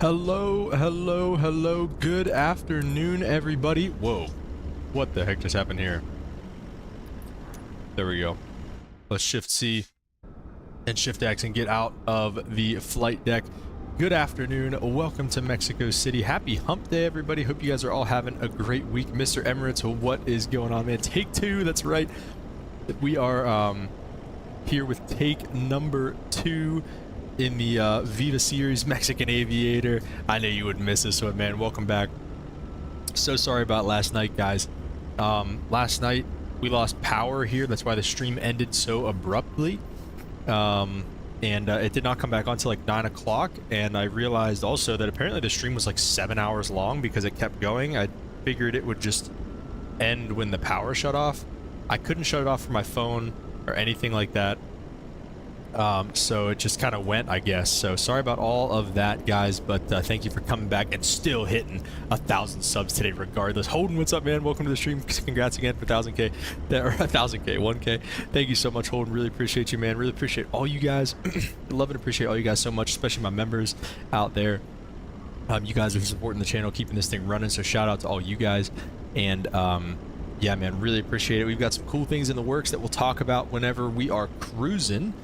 Hello, hello, hello. Good afternoon, everybody. Whoa. What the heck just happened here? There we go. Let's Shift C and Shift X and get out of the flight deck. Good afternoon. Welcome to Mexico City. Happy hump day, everybody. Hope you guys are all having a great week. Mr. Emirates, what is going on, man? Take two. That's right. We are here with take number 2 in the Viva series, Mexican Aviator. I know you would miss this one, man. Welcome back. So sorry about last night, guys. Last night we lost power here. That's why the stream ended so abruptly. It did not come back on until like 9 o'clock. And I realized also that apparently the stream was like 7 hours long because it kept going. I figured it would just end when the power shut off. I couldn't shut it off from my phone or anything like that. So it just kind of went, I guess. So sorry about all of that, guys, but thank you for coming back and still hitting 1,000 subs today regardless. Holden, what's up, man? Welcome to the stream. Congrats again for 1,000k, or 1,000k, 1k. Thank you so much, Holden. Really appreciate you, man. Really appreciate all you guys. Love and appreciate all you guys so much, especially my members out there. You guys are supporting the channel, keeping this thing running, so shout out to all you guys. And yeah, man, really appreciate it. We've got some cool things in the works that we'll talk about whenever we are cruising.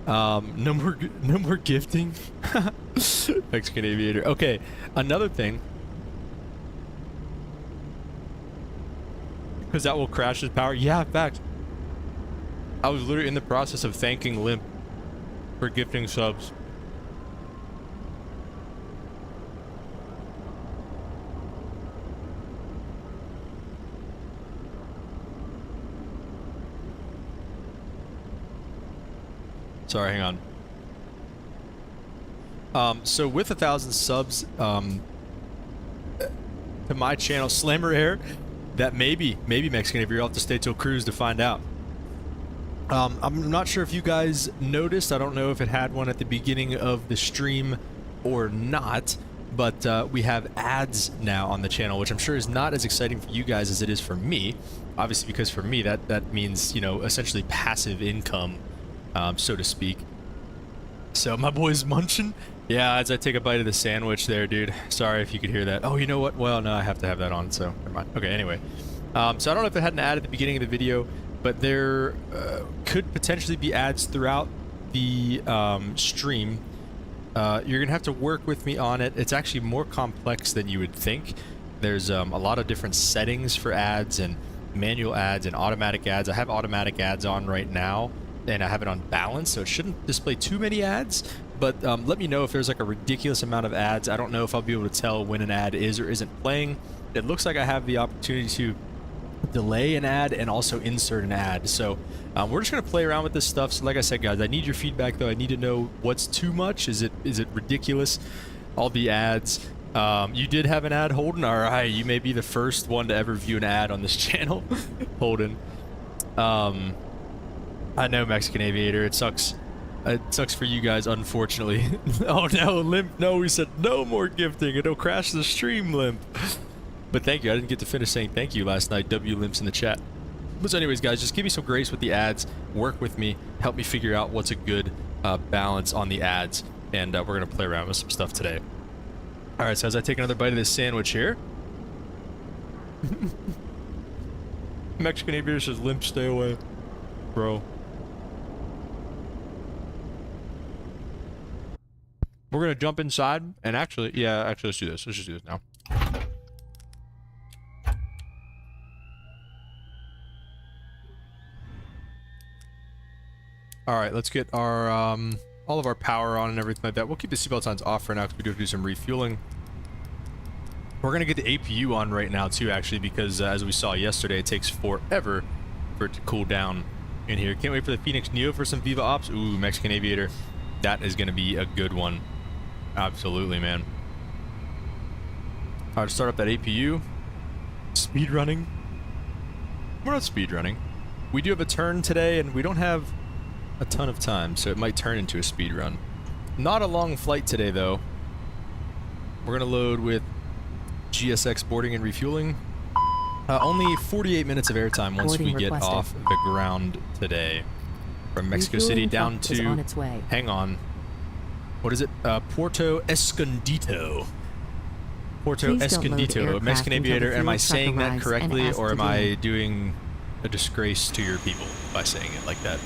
No more gifting. Mexican Aviator. Okay, another thing, because that will crash his power. Yeah, in fact, I was literally in the process of thanking Limp for gifting subs. Sorry, hang on. So with 1,000 subs to my channel, Slammer Air, that maybe Mexican Aviator, you'll have to stay till cruise to find out. I'm not sure if you guys noticed. I don't know if it had one at the beginning of the stream or not, but we have ads now on the channel, which I'm sure is not as exciting for you guys as it is for me. Obviously, because for me that means, you know, essentially passive income. So to speak. So my boy's munching. Yeah, as I take a bite of the sandwich there, dude. Sorry if you could hear that. Oh, you know what? Well, no, I have to have that on, so never mind. Okay, anyway. So I don't know if it had an ad at the beginning of the video, but there could potentially be ads throughout the stream. You're going to have to work with me on it. It's actually more complex than you would think. There's a lot of different settings for ads and manual ads and automatic ads. I have automatic ads on right now, and I have it on balance, so it shouldn't display too many ads, but let me know if there's like a ridiculous amount of ads. I don't know if I'll be able to tell when an ad is or isn't playing. It looks like I have the opportunity to delay an ad and also insert an ad, so we're just going to play around with this stuff. So like I said, guys, I need your feedback though. I need to know what's too much. Is it ridiculous, all the ads? You did have an ad, Holden? Alright, you may be the first one to ever view an ad on this channel, Holden. I know, Mexican Aviator, it sucks. It sucks for you guys, unfortunately. Oh no, Limp, no, we said no more gifting. It'll crash the stream, Limp. But thank you, I didn't get to finish saying thank you last night. W Limps in the chat. But so anyways, guys, just give me some grace with the ads. Work with me. Help me figure out what's a good balance on the ads. And we're going to play around with some stuff today. Alright, so as I take another bite of this sandwich here. Mexican Aviator says, Limp, stay away. Bro. We're gonna jump inside and actually let's do this. Let's just do this now. All right, let's get our all of our power on and everything like that. We'll keep the seatbelt signs off for now because we do have to do some refueling. We're gonna get the APU on right now too, actually, because as we saw yesterday, it takes forever for it to cool down in here. Can't wait for the Fenix Neo for some Viva Ops. Ooh, Mexican Aviator, that is gonna be a good one. Absolutely, man. Alright, start up that APU. Speed running. We're not speed running. We do have a turn today, and we don't have a ton of time, so it might turn into a speed run. Not a long flight today, though. We're gonna load with GSX boarding and refueling. Only 48 minutes of airtime once we get off the ground today. From Mexico City down to... on its way. Hang on. What is it? Puerto Escondido. Puerto Escondido. Mexican aviator. Am I saying that correctly, or am I doing a disgrace to your people by saying it like that?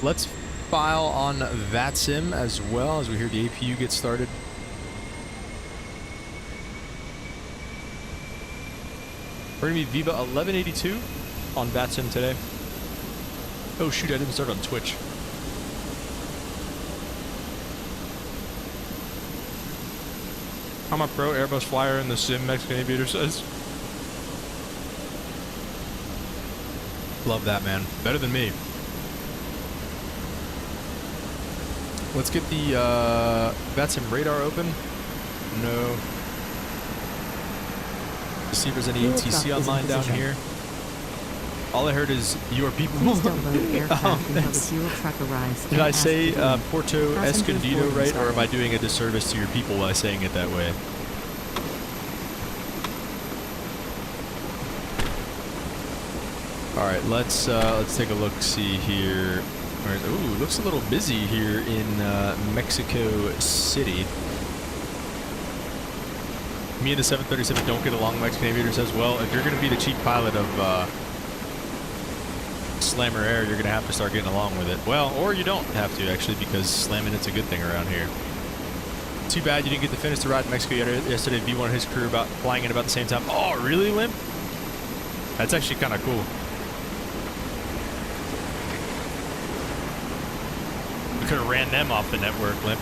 Let's file on VATSIM as well as we hear the APU get started. We're gonna be Viva 1182 on VATSIM today. Oh shoot, I didn't start on Twitch. I'm a pro Airbus flyer in the sim, Mexican aviator says. Love that, man. Better than me. Let's get the VATSIM radar open. No. To see if there's any ATC online down here. All I heard is your people. Please don't load aircraft until the fuel truck arrives. Did I say Puerto Escondido right, or am I doing a disservice to your people by saying it that way? All right, let's take a look. See here. All right, ooh, looks a little busy here in Mexico City. Me and the 737 don't get along, Mexican aviator says. Well, if you're going to be the chief pilot of Slammer Air, you're going to have to start getting along with it. Well, or you don't have to, actually, because slamming it's a good thing around here. Too bad you didn't get to finish the ride in Mexico yesterday. V1 and his crew about flying in about the same time. Oh, really, Limp? That's actually kind of cool. We could have ran them off the network, Limp.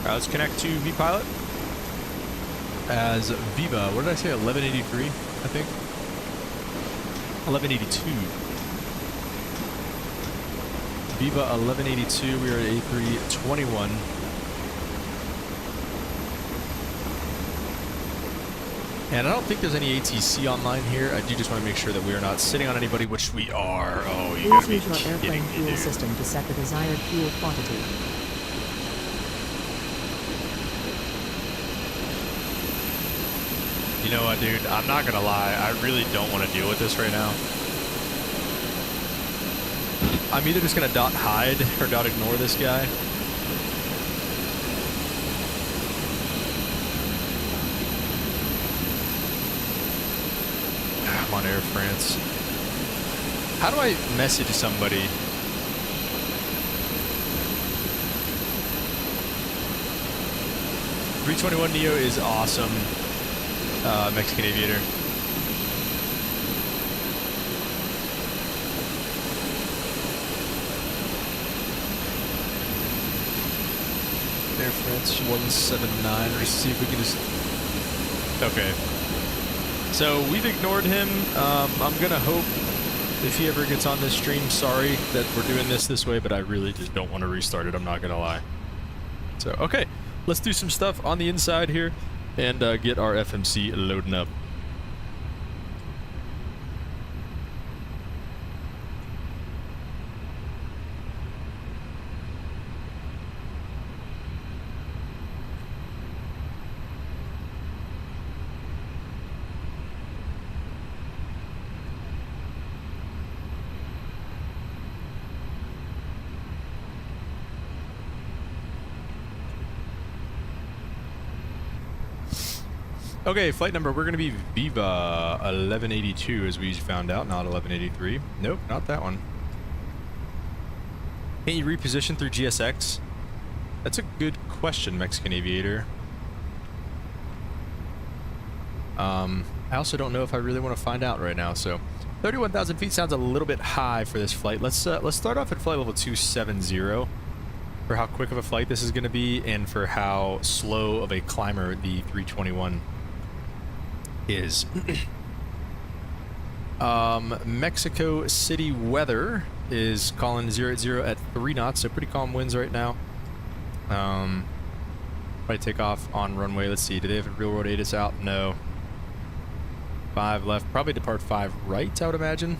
Let's connect to vPilot as Viva. What did I say? 1183, I think. 1182. Viva 1182. We are at A321. And I don't think there's any ATC online here. I do just want to make sure that we are not sitting on anybody, which we are. Oh, you gotta be Please use your airplane fuel system to set the desired fuel quantity. You know what, dude? I'm not gonna lie. I really don't want to deal with this right now. I'm either just gonna dot hide or dot ignore this guy. I'm on Air France. How do I message somebody? A321neo is awesome. Mexican aviator. Air France 179. Let's see if we can just... Okay. So we've ignored him. I'm gonna hope if he ever gets on this stream, sorry that we're doing this way, but I really just don't want to restart it. I'm not gonna lie. So, okay. Let's do some stuff on the inside here and get our FMC loading up. Okay, flight number, we're going to be Viva 1182, as we found out, not 1183. Nope, not that one. Can you reposition through GSX? That's a good question, Mexican aviator. I also don't know if I really want to find out right now, so 31,000 feet sounds a little bit high for this flight. Let's start off at flight level 270 for how quick of a flight this is going to be and for how slow of a climber the 321 is. Mexico City weather is calling 080 at 3 knots, so pretty calm winds right now. Probably take off on runway. Let's see, do they have a real road ATIS out? No. 5 left, probably depart 5 right, I would imagine.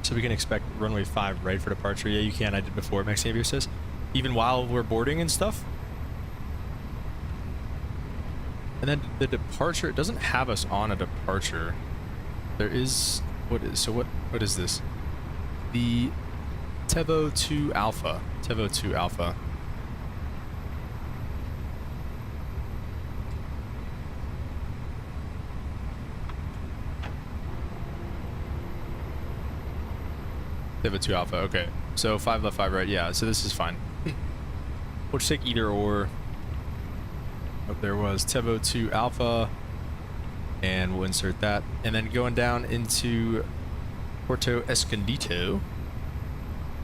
So we can expect runway 5 right for departure. Yeah, you can. I did before, Mexican aviator says. even while we're boarding and stuff. And then the departure, it doesn't have us on a departure. There is, what is this? The Tevo 2 Alpha. Tevo 2 Alpha. Tevo 2 Alpha, okay. So 5 left, 5 right, yeah, so this is fine. We'll just take either or. Oh, there was Tevo 2 Alpha, and we'll insert that. And then going down into Puerto Escondido,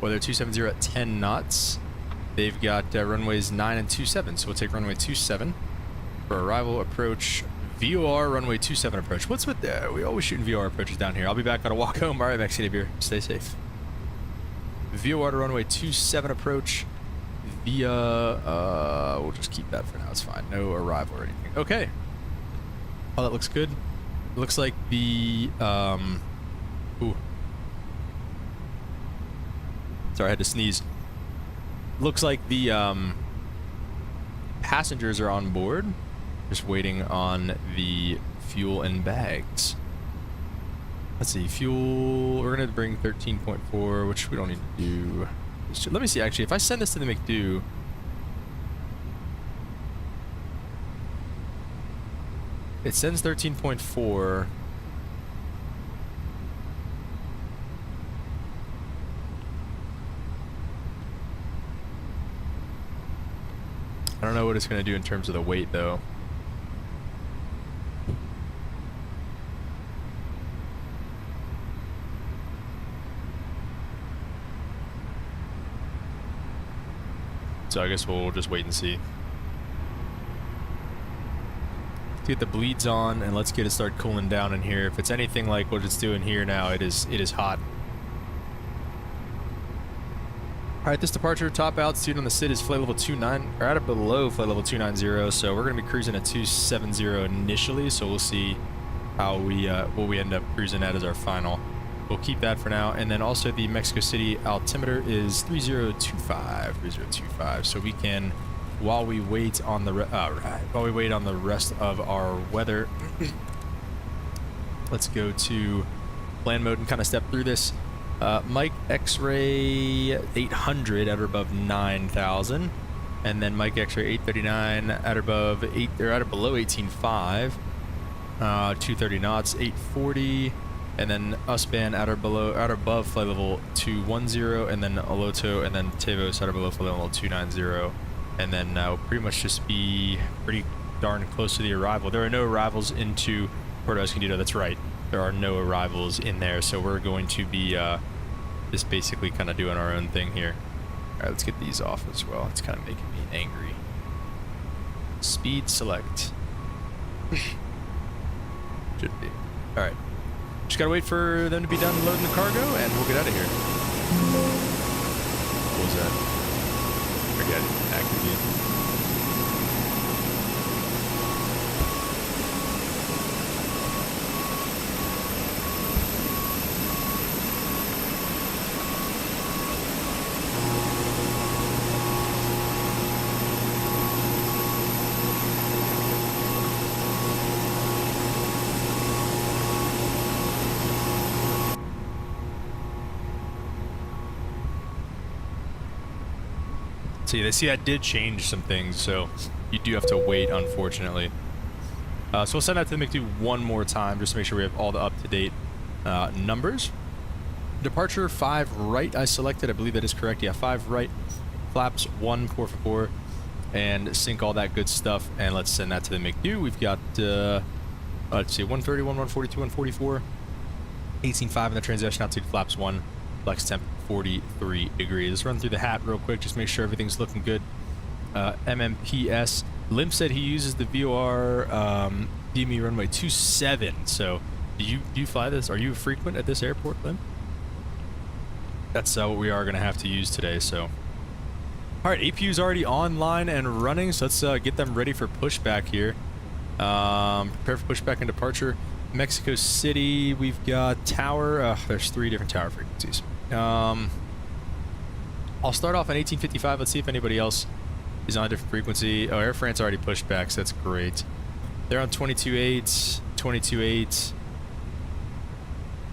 weather 270 at 10 knots. They've got runways 9 and 27, so we'll take runway 27 for arrival approach. VOR runway 27 approach. What's with that? We always shooting VOR approaches down here. I'll be back on a walk home. All right, Mexican here. Stay safe. VOR to runway 27 approach via, we'll just keep that for now. It's fine. No arrival or anything. Okay. Oh, that looks good. It looks like the, ooh. Sorry, I had to sneeze. Looks like the, passengers are on board. Just waiting on the fuel and bags. Let's see, fuel, we're gonna bring 13.4, which we don't need to do. Let me see, actually, if I send this to the McDo, it sends 13.4. I don't know what it's gonna do in terms of the weight, though. So I guess we'll just wait and see. Let's get the bleeds on and let's get it start cooling down in here. If it's anything like what it's doing here now, it is hot. Alright, this departure top altitude on the SID is flight level 29, or at or below flight level 290, so we're going to be cruising at 270 initially, so we'll see how we what we end up cruising at as our final. We'll keep that for now, and then also the Mexico City altimeter is 3025, so we can, while we wait on the rest of our weather, let's go to land mode and kind of step through this. Mike X-ray 800 at or above 9,000, and then Mike X-ray 839 at or above at or below 18.5, 230 knots, 840. And then US-band at or above flight level 210, and then Aloto, and then Tevos at or below flight level 290, and then we'll pretty much just be pretty darn close to the arrival. There are no arrivals into Puerto Escondido. That's right, there are no arrivals in there, so we're going to be just basically kind of doing our own thing here. All right, let's get these off as well. It's kind of making me angry. Speed select. Should be. All right. Just gotta wait for them to be done loading the cargo, and we'll get out of here. What was that? Forget it. Activate. See, that did change some things, so you do have to wait, unfortunately. So we'll send that to the McDo one more time, just to make sure we have all the up-to-date numbers. Departure 5 right, I selected. I believe that is correct. Yeah, 5 right, flaps 1, por favor, and sync all that good stuff. And let's send that to the McDo. We've got, let's see, 131, 142, 144, 18.5 in the transition altitude, flaps 1, flex temp 43 degrees. Let's run through the hat real quick, just make sure everything's looking good. MMPS. Limp said he uses the VOR DME runway 27. So, do you fly this? Are you frequent at this airport, Limp? That's what we are going to have to use today. So, all right, APU's already online and running. So let's get them ready for pushback here. Prepare for pushback and departure. Mexico City. We've got tower. There's 3 different tower frequencies. All I'll start off on 1855. Let's see if anybody else is on a different frequency. Oh, Air France already pushed back, so that's great. They're on 22.8, 22.8.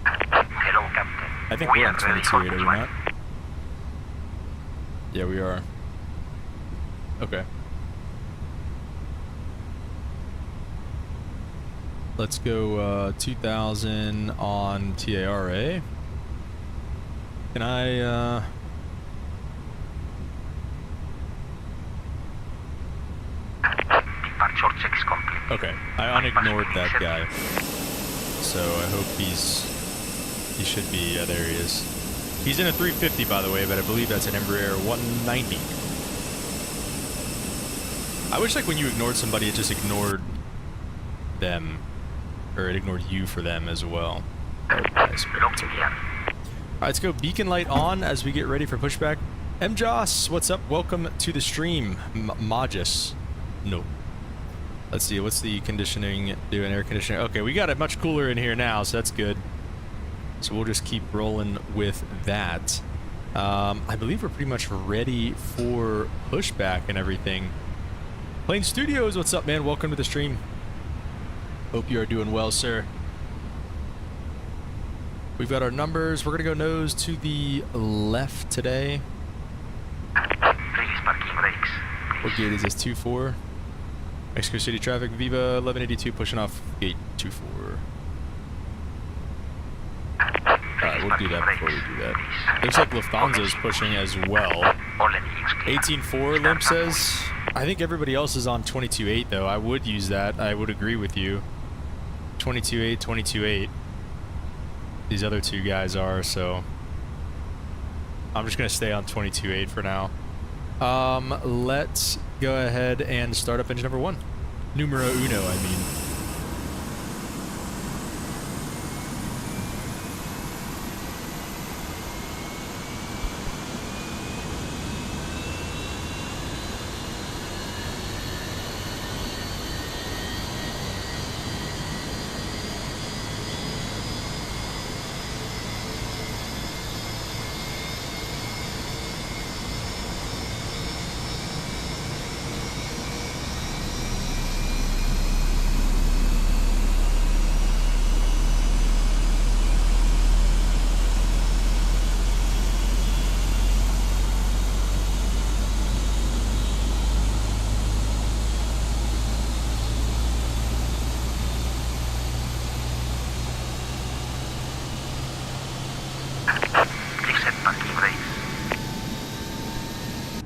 Hello, Captain. I think we're on 22.8, are we not? Yeah, we are. Okay. Let's go 2000 on TARA. Can I, Departure checks complete. Okay, I unignored that guy. So I hope he should be, yeah, there he is. He's in a 350, by the way, but I believe that's an Embraer 190. I wish, like, when you ignored somebody, it just ignored them. Or it ignored you for them as well. That would be nice, but it's okay. Alright, let's go beacon light on as we get ready for pushback. MJOS, what's up? Welcome to the stream. Magus. No. Let's see, what's the conditioning doing? Air conditioning. Okay, we got it much cooler in here now, so that's good. So we'll just keep rolling with that. I believe we're pretty much ready for pushback and everything. Plane Studios, what's up, man? Welcome to the stream. Hope you are doing well, sir. We've got our numbers. We're going to go nose to the left today. Release parking brakes. What gate is this? 24. Mexico City traffic, Viva 1182 pushing off gate 24. Alright, we'll do that before we do that. Looks like Lufthansa is pushing as well. 18.4 Limp says. I think everybody else is on 22.8 though. I would use that. I would agree with you. 22.8, 22.8. These other two guys are, so I'm just gonna stay on 22.8 for now. Let's go ahead and start up engine number 1. Numero uno, I mean.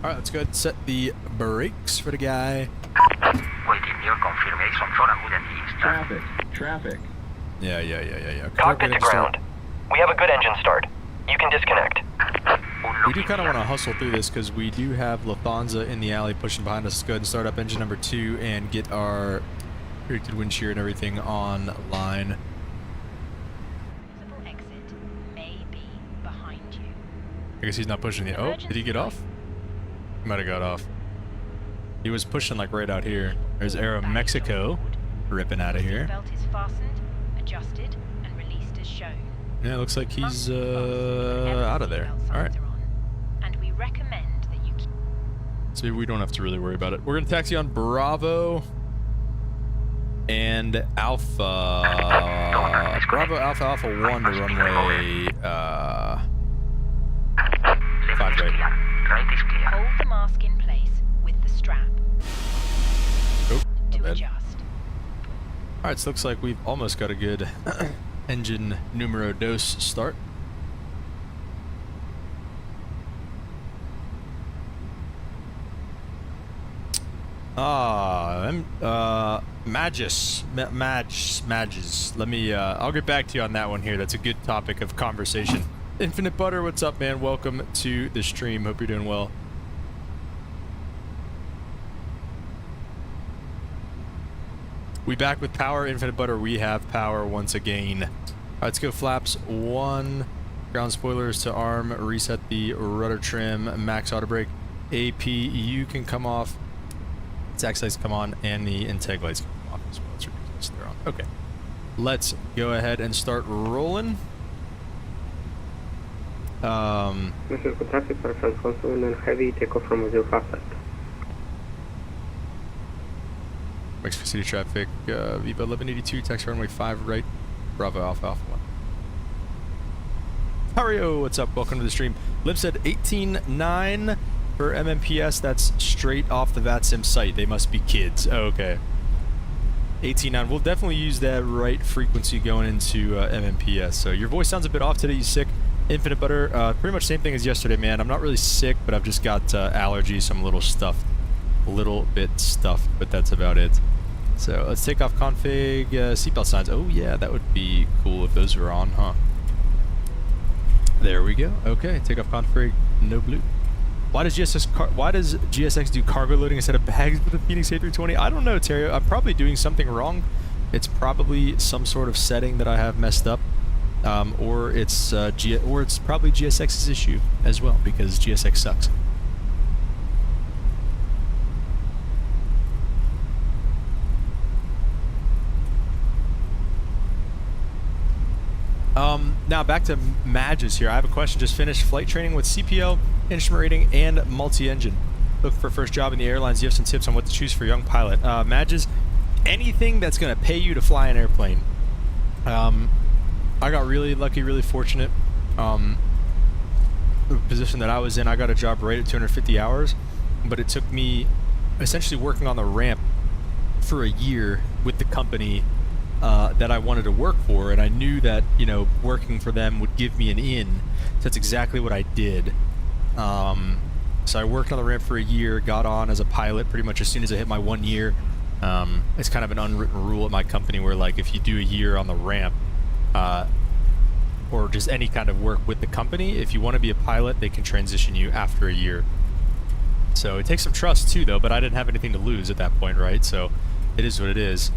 Alright, let's go ahead and set the brakes for the guy. Waiting your confirmation for a wooden install. Traffic. Yeah. Cockpit to ground. We have a good engine start. You can disconnect. We do kind of want to hustle through this because we do have Lufthansa in the alley pushing behind us. Let's go ahead and start up engine number 2 and get our predicted wind shear and everything online. Possible exit may be behind you. I guess he's not pushing the... Oh, did he get off? He might have got off. He was pushing like right out here. There's Aero Mexico ripping out of here. Belt is fastened, adjusted, and released as shown. Yeah, it looks like he's out of there. All right. And we recommend that you keep... So we don't have to really worry about it. We're gonna taxi on Bravo and Alpha. Bravo Alpha 1 to runway 5 right. Right is clear. Hold the mask in place with the strap Oh, to not bad. adjust. Alright, so looks like we've almost got a good engine numero dos start. Magus. Let me, I'll get back to you on that one here. That's a good topic of conversation. Infinite Butter, what's up, man? Welcome to the stream. Hope you're doing well. We back with power, Infinite Butter. We have power once again. All right, let's go flaps 1. Ground spoilers to arm. Reset the rudder trim. Max auto brake. AP, you can come off. Tax lights come on, and the intake lights can come off as well. It's ridiculous. They're on. Okay. Let's go ahead and start rolling. Mexico traffic para San Alfonso and heavy takeoff from 057. Mexico City traffic, Viva 1182, taxi runway 5 right, Bravo Alpha Alpha 1. Mario, what's up? Welcome to the stream. Lib said 18.9 for MMPS. That's straight off the VATSIM site. They must be kids. Oh, okay. 18.9. We'll definitely use that right frequency going into MMPS. So your voice sounds a bit off today. You sick? Infinite Butter. Pretty much same thing as yesterday, man. I'm not really sick, but I've just got allergies. So I'm a little stuffed. A little bit stuffed, but that's about it. So let's take off config seatbelt signs. Oh yeah, that would be cool if those were on, huh? There we go. Okay, take off config, no blue. Why does GSX do cargo loading instead of bags with the Fenix A320? I don't know, Terry. I'm probably doing something wrong. It's probably some sort of setting that I have messed up, or it's probably GSX's issue as well because GSX sucks. Now back to Madges here. I have a question. Just finished flight training with CPL, instrument rating, and multi-engine. Look for first job in the airlines. Do you have some tips on what to choose for a young pilot? Madges, anything that's going to pay you to fly an airplane. I got really lucky, really fortunate. The position that I was in, I got a job right at 250 hours, but it took me essentially working on the ramp for a year with the company that I wanted to work for, and I knew that, you know, working for them would give me an in. So that's exactly what I did. So I worked on the ramp for a year, got on as a pilot pretty much as soon as I hit my 1 year. It's kind of an unwritten rule at my company where, like, if you do a year on the ramp, or just any kind of work with the company, if you want to be a pilot, they can transition you after a year. So it takes some trust too, though, but I didn't have anything to lose at that point, right? So it is what it is.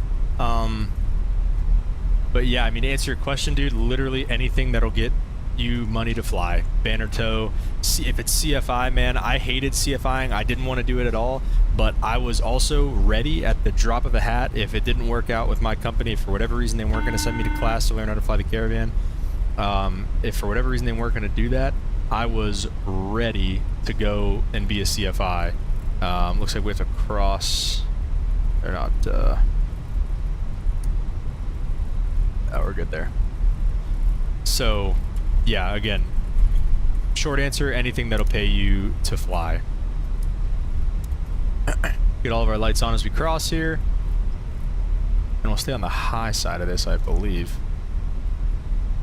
But yeah, I mean, to answer your question, dude, literally anything that'll get you money to fly. Banner tow. If it's CFI, man, I hated CFIing. I didn't want to do it at all, but I was also ready at the drop of a hat. If it didn't work out with my company, for whatever reason they weren't going to send me to class to learn how to fly the Caravan, if for whatever reason they weren't going to do that, I was ready to go and be a CFI. Looks like we have to cross. They're not... Oh, we're good there. So, yeah, again, short answer, anything that'll pay you to fly. Get all of our lights on as we cross here. And we'll stay on the high side of this, I believe.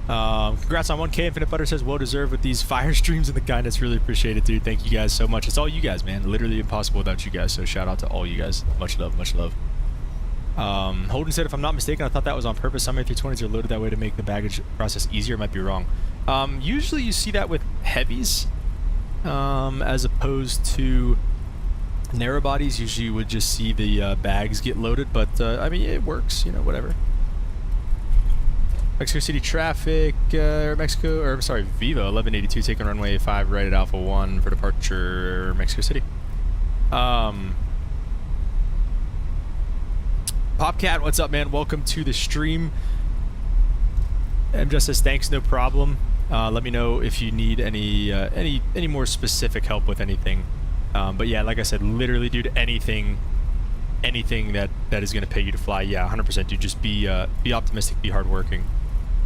Congrats on 1K. Infinite Butter says, well deserved with these fire streams and the kindness. Really appreciate it, dude. Thank you guys so much. It's all you guys, man. Literally impossible without you guys. So shout out to all you guys. Much love, much love. Holden said, if I'm not mistaken, I thought that was on purpose. Some A320s are loaded that way to make the baggage process easier. Might be wrong. Usually you see that with heavies, as opposed to narrow bodies. Usually you would just see the bags get loaded, but I mean, it works, you know, whatever. Mexico City traffic, Viva 1182 taking runway 5 right at Alpha 1 for departure Mexico City. Popcat, what's up, man? Welcome to the stream. M just says thanks, no problem. Let me know if you need any more specific help with anything. But yeah, like I said, literally, dude, anything that is going to pay you to fly, yeah, 100%, dude. Just be optimistic, be hardworking.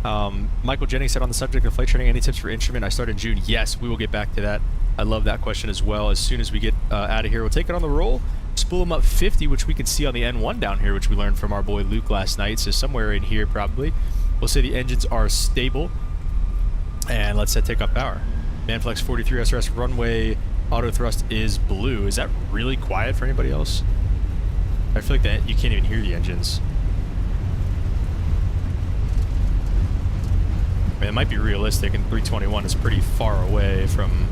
Michael Jennings said on the subject of flight training, any tips for instrument? I start in June. Yes, we will get back to that. I love that question as well. As soon as we get out of here, we'll take it on the roll. Spool them up 50, which we can see on the N1 down here, which we learned from our boy Luke last night. So somewhere in here, probably. We'll say the engines are stable. And let's set takeoff power. Manflex 43 SRS runway auto thrust is blue. Is that really quiet for anybody else? I feel like that you can't even hear the engines. I mean, it might be realistic, and 321 is pretty far away from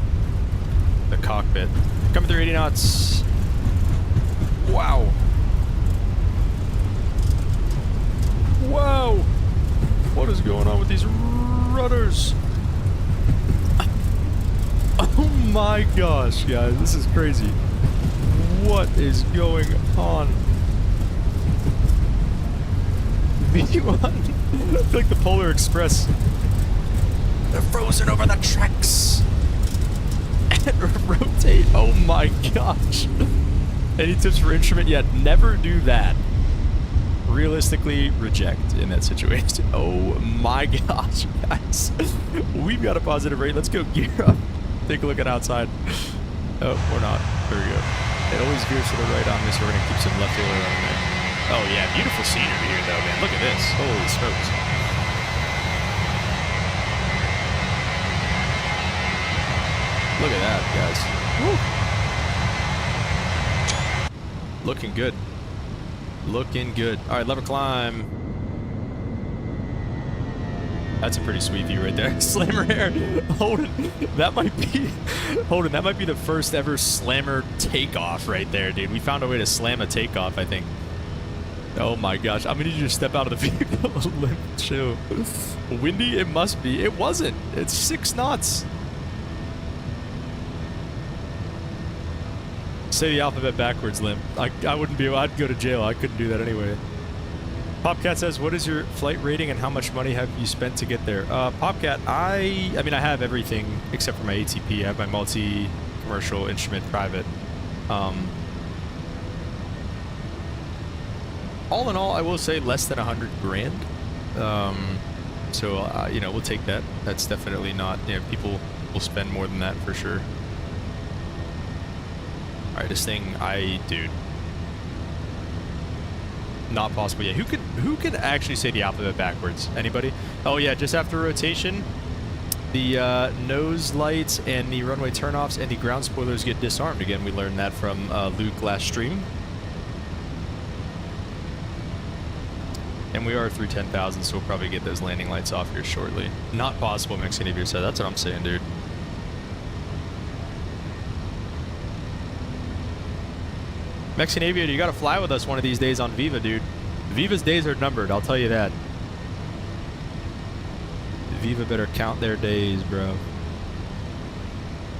the cockpit. Coming through 80 knots. Wow. Whoa. What is going on with these rudders? Oh my gosh, guys. This is crazy. What is going on? V1. It's like the Polar Express. They're frozen over the tracks. And rotate. Oh my gosh. Any tips for instrument yet? Never do that. Realistically, reject in that situation. Oh my gosh, guys. We've got a positive rate. Let's go gear up. Take a look at outside. Oh, we're not. There we go. It always veers to the right on this. We're going to keep some left over on there. Oh yeah, beautiful scenery here though, man. Look at this. Holy smokes. Look at that, guys. Woo. Looking good. Looking good. All right, lever climb. That's a pretty sweet view right there. Slammer air. Holden, that might be the first ever slammer takeoff right there, dude. We found a way to slam a takeoff, I think. Oh my gosh. I'm gonna need you to step out of the vehicle. Chill. Windy? It must be. It wasn't. It's 6 knots. Say the alphabet backwards, Lim. I wouldn't be able, I'd go to jail. I couldn't do that anyway. Popcat says, what is your flight rating and how much money have you spent to get there? Popcat, I mean, I have everything except for my ATP. I have my multi-commercial, instrument, private. All in all, I will say less than 100 grand. So, you know, we'll take that. That's definitely not, you know, people will spend more than that for sure. All right, this thing, dude. Not possible. Yeah, who could actually say the alphabet backwards? Anybody? Oh yeah, just after rotation, the nose lights and the runway turnoffs and the ground spoilers get disarmed. Again, we learned that from Luke last stream. And we are through 10,000, so we'll probably get those landing lights off here shortly. Not possible, Mexican Aviator said. That's what I'm saying, dude. Mexican Aviator, you gotta fly with us one of these days on Viva, dude. Viva's days are numbered, I'll tell you that. Viva better count their days, bro.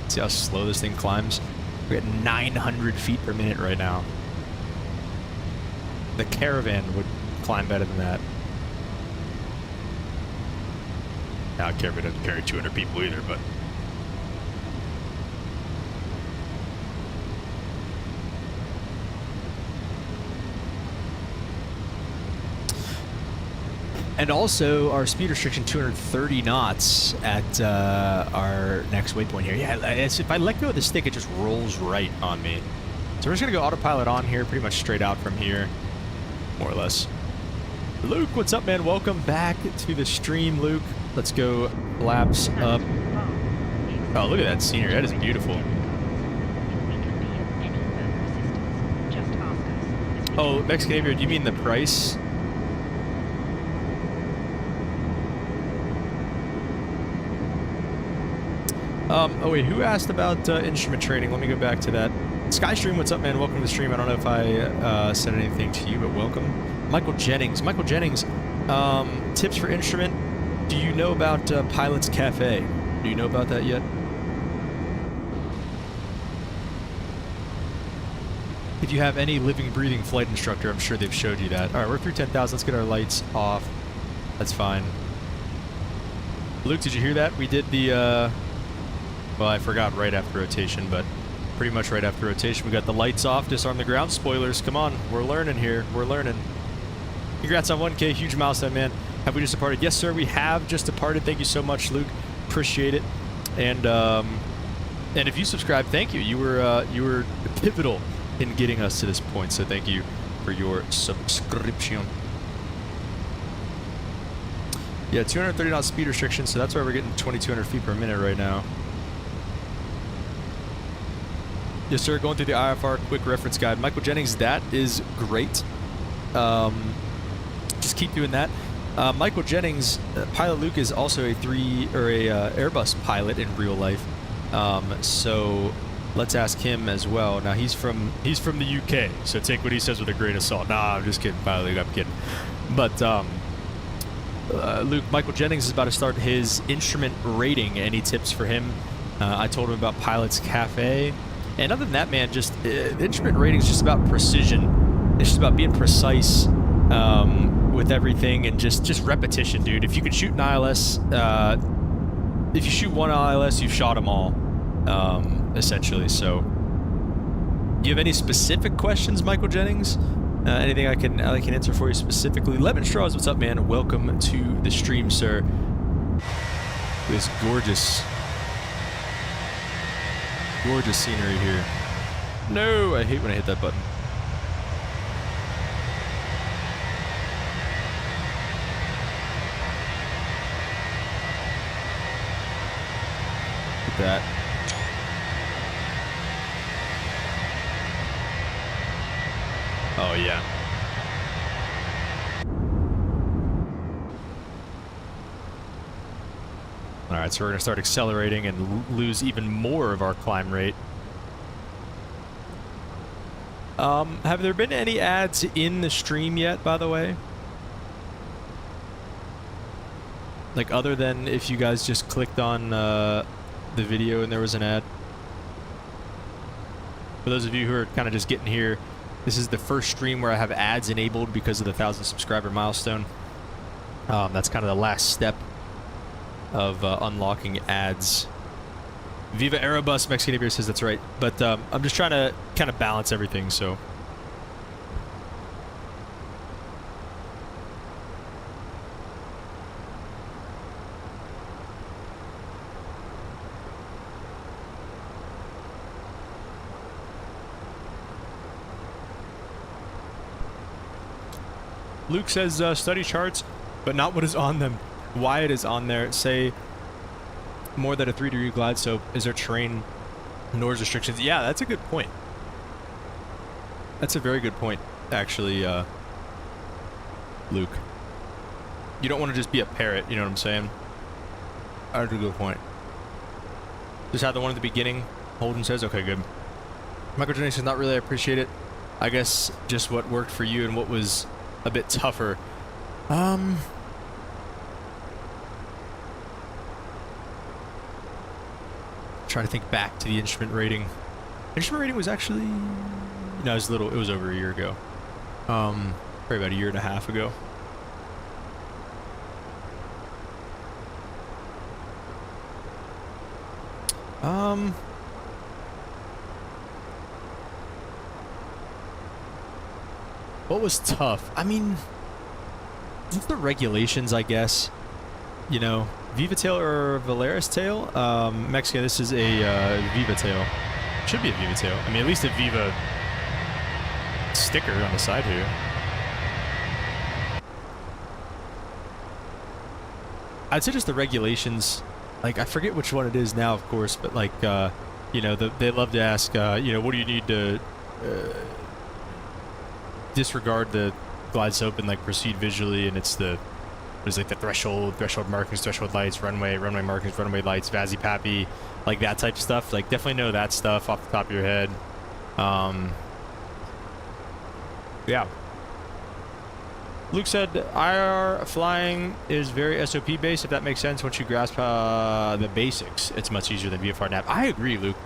See how slow this thing climbs? We're at 900 feet per minute right now. The Caravan would climb better than that. Now, Caravan doesn't carry 200 people either, but... And also, our speed restriction 230 knots at our next waypoint here. Yeah, if I let go of the stick, it just rolls right on me. So we're just going to go autopilot on here, pretty much straight out from here, more or less. Luke, what's up, man? Welcome back to the stream, Luke. Let's go laps up. Oh, look at that scenery. That is beautiful. Oh, Mexican Aviator, do you mean the price? Oh wait, who asked about instrument training? Let me go back to that. Skystream, what's up, man? Welcome to the stream. I don't know if I said anything to you, but welcome. Michael Jennings. Michael Jennings, tips for instrument. Do you know about Pilot's Cafe? Do you know about that yet? If you have any living, breathing flight instructor, I'm sure they've showed you that. All right, we're through 10,000. Let's get our lights off. That's fine. Luke, did you hear that? We did the... well, I forgot right after rotation, but pretty much right after rotation, we got the lights off, disarm the ground spoilers. Come on, we're learning here. We're learning. Congrats on 1K, huge milestone, man. Have we just departed? Yes, sir, we have just departed. Thank you so much, Luke. Appreciate it. And if you subscribed, thank you. You were pivotal in getting us to this point, so thank you for your subscription. Yeah, 230 knot speed restriction, so that's why we're getting 2,200 feet per minute right now. Yes, sir. Going through the IFR quick reference guide. Michael Jennings, that is great. Just keep doing that. Michael Jennings, Pilot Luke is also a Airbus pilot in real life. So let's ask him as well. Now he's from the UK, so take what he says with a grain of salt. Nah, I'm just kidding, Pilot Luke. I'm kidding. But Luke, Michael Jennings is about to start his instrument rating. Any tips for him? I told him about Pilot's Cafe. And other than that, man, just instrument rating is just about precision. It's just about being precise with everything and just repetition, dude. If you can shoot an ILS if you shoot one ILS, you've shot them all, essentially. So, do you have any specific questions, Michael Jennings? Anything I can answer for you specifically? Lemon Straws, what's up, man? Welcome to the stream, sir. This gorgeous scenery here. No, I hate when I hit that button. Look at that. Oh, yeah. Alright, so we're going to start accelerating and lose even more of our climb rate. Have there been any ads in the stream yet, by the way? Like, other than if you guys just clicked on the video and there was an ad? For those of you who are kind of just getting here, this is the first stream where I have ads enabled because of the 1,000 subscriber milestone. That's kind of the last step of unlocking ads. Viva Aerobus, Mexican Aviator says that's right. But I'm just trying to kind of balance everything, so. Luke says study charts, but not what is on them. Why it is on there. Say more than a 3-degree glide slope. Is there terrain noise restrictions? Yeah, that's a good point. That's a very good point, actually, Luke. You don't want to just be a parrot, you know what I'm saying? That's a good point. Just had the one at the beginning. Holden says, okay, good. Michael Jennings says, not really, I appreciate it. I guess just what worked for you and what was a bit tougher. Trying to think back to the instrument rating. Instrument rating was actually, no, it was over a year ago. Probably about a year and a half ago. What was tough? I mean, just the regulations, I guess. You know, Viva tail or Volaris tail? Mexico, this is a Viva tail. Should be a Viva tail. I mean, at least a Viva sticker on the side here. I'd say just the regulations. Like, I forget which one it is now, of course, but like, you know, they love to ask, you know, what do you need to disregard the glide slope and like proceed visually, and it's the like the threshold markings, threshold lights, runway markings, runway lights, VATSIM, like that type of stuff. Like, definitely know that stuff off the top of your head. Yeah. Luke said IR flying is very SOP based, if that makes sense. Once you grasp the basics, it's much easier than VFR nav. I agree, Luke.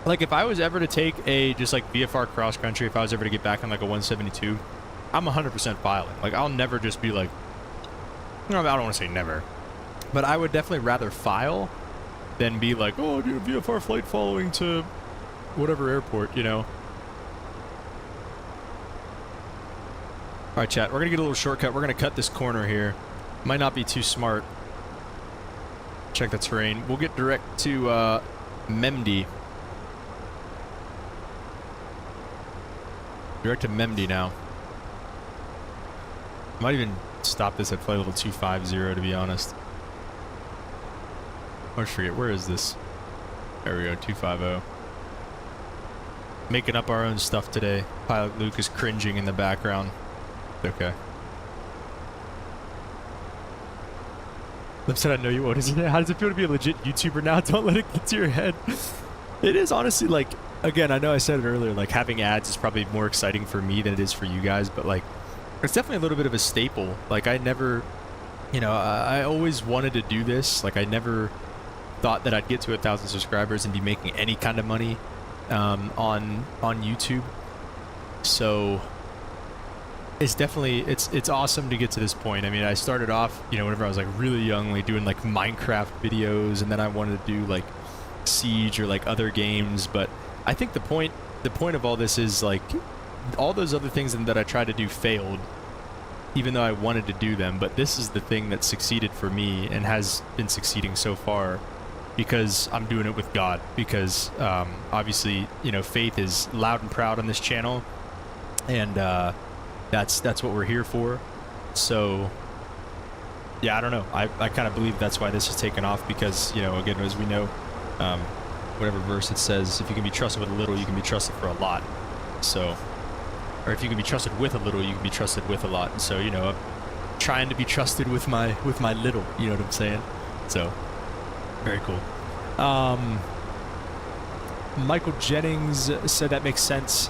Like, if I was ever to take a just like VFR cross country, if I was ever to get back on like a 172, I'm 100% filing. Like, I'll never just be like, no, I don't want to say never, but I would definitely rather file than be like, oh, dude, VFR flight following to whatever airport, you know. All right, chat, we're gonna get a little shortcut. We're gonna cut this corner here. Might not be too smart. Check the terrain. We'll get direct to Memdi. Direct to Memdi now. Might even stop this at flight level 250, to be honest. I forget, where is this? There we go, 250. Making up our own stuff today. Pilot Luke is cringing in the background. Okay. Lim said, I know you won't. How does it feel to be a legit YouTuber now? Don't let it get to your head. It is honestly, like, again, I know I said it earlier, like, having ads is probably more exciting for me than it is for you guys, but, like, it's definitely a little bit of a staple. Like, I never, you know, I always wanted to do this. Like, I never thought that I'd get to 1,000 subscribers and be making any kind of money on YouTube. So, it's definitely it's awesome to get to this point. I mean, I started off, you know, whenever I was like really young, like doing like Minecraft videos, and then I wanted to do like Siege or like other games. But I think the point of all this is like all those other things that I tried to do failed, even though I wanted to do them. But this is the thing that succeeded for me and has been succeeding so far, because I'm doing it with God. Because obviously, you know, faith is loud and proud on this channel, and that's what we're here for. So yeah, I don't know, I kind of believe that's why this has taken off, because, you know, again, as we know, whatever verse it says, if you can be trusted with a little, you can be trusted for a lot. So, or if you can be trusted with a little, you can be trusted with a lot. And so, you know, I'm trying to be trusted with my little, you know what I'm saying? So very cool. Michael Jennings said that makes sense.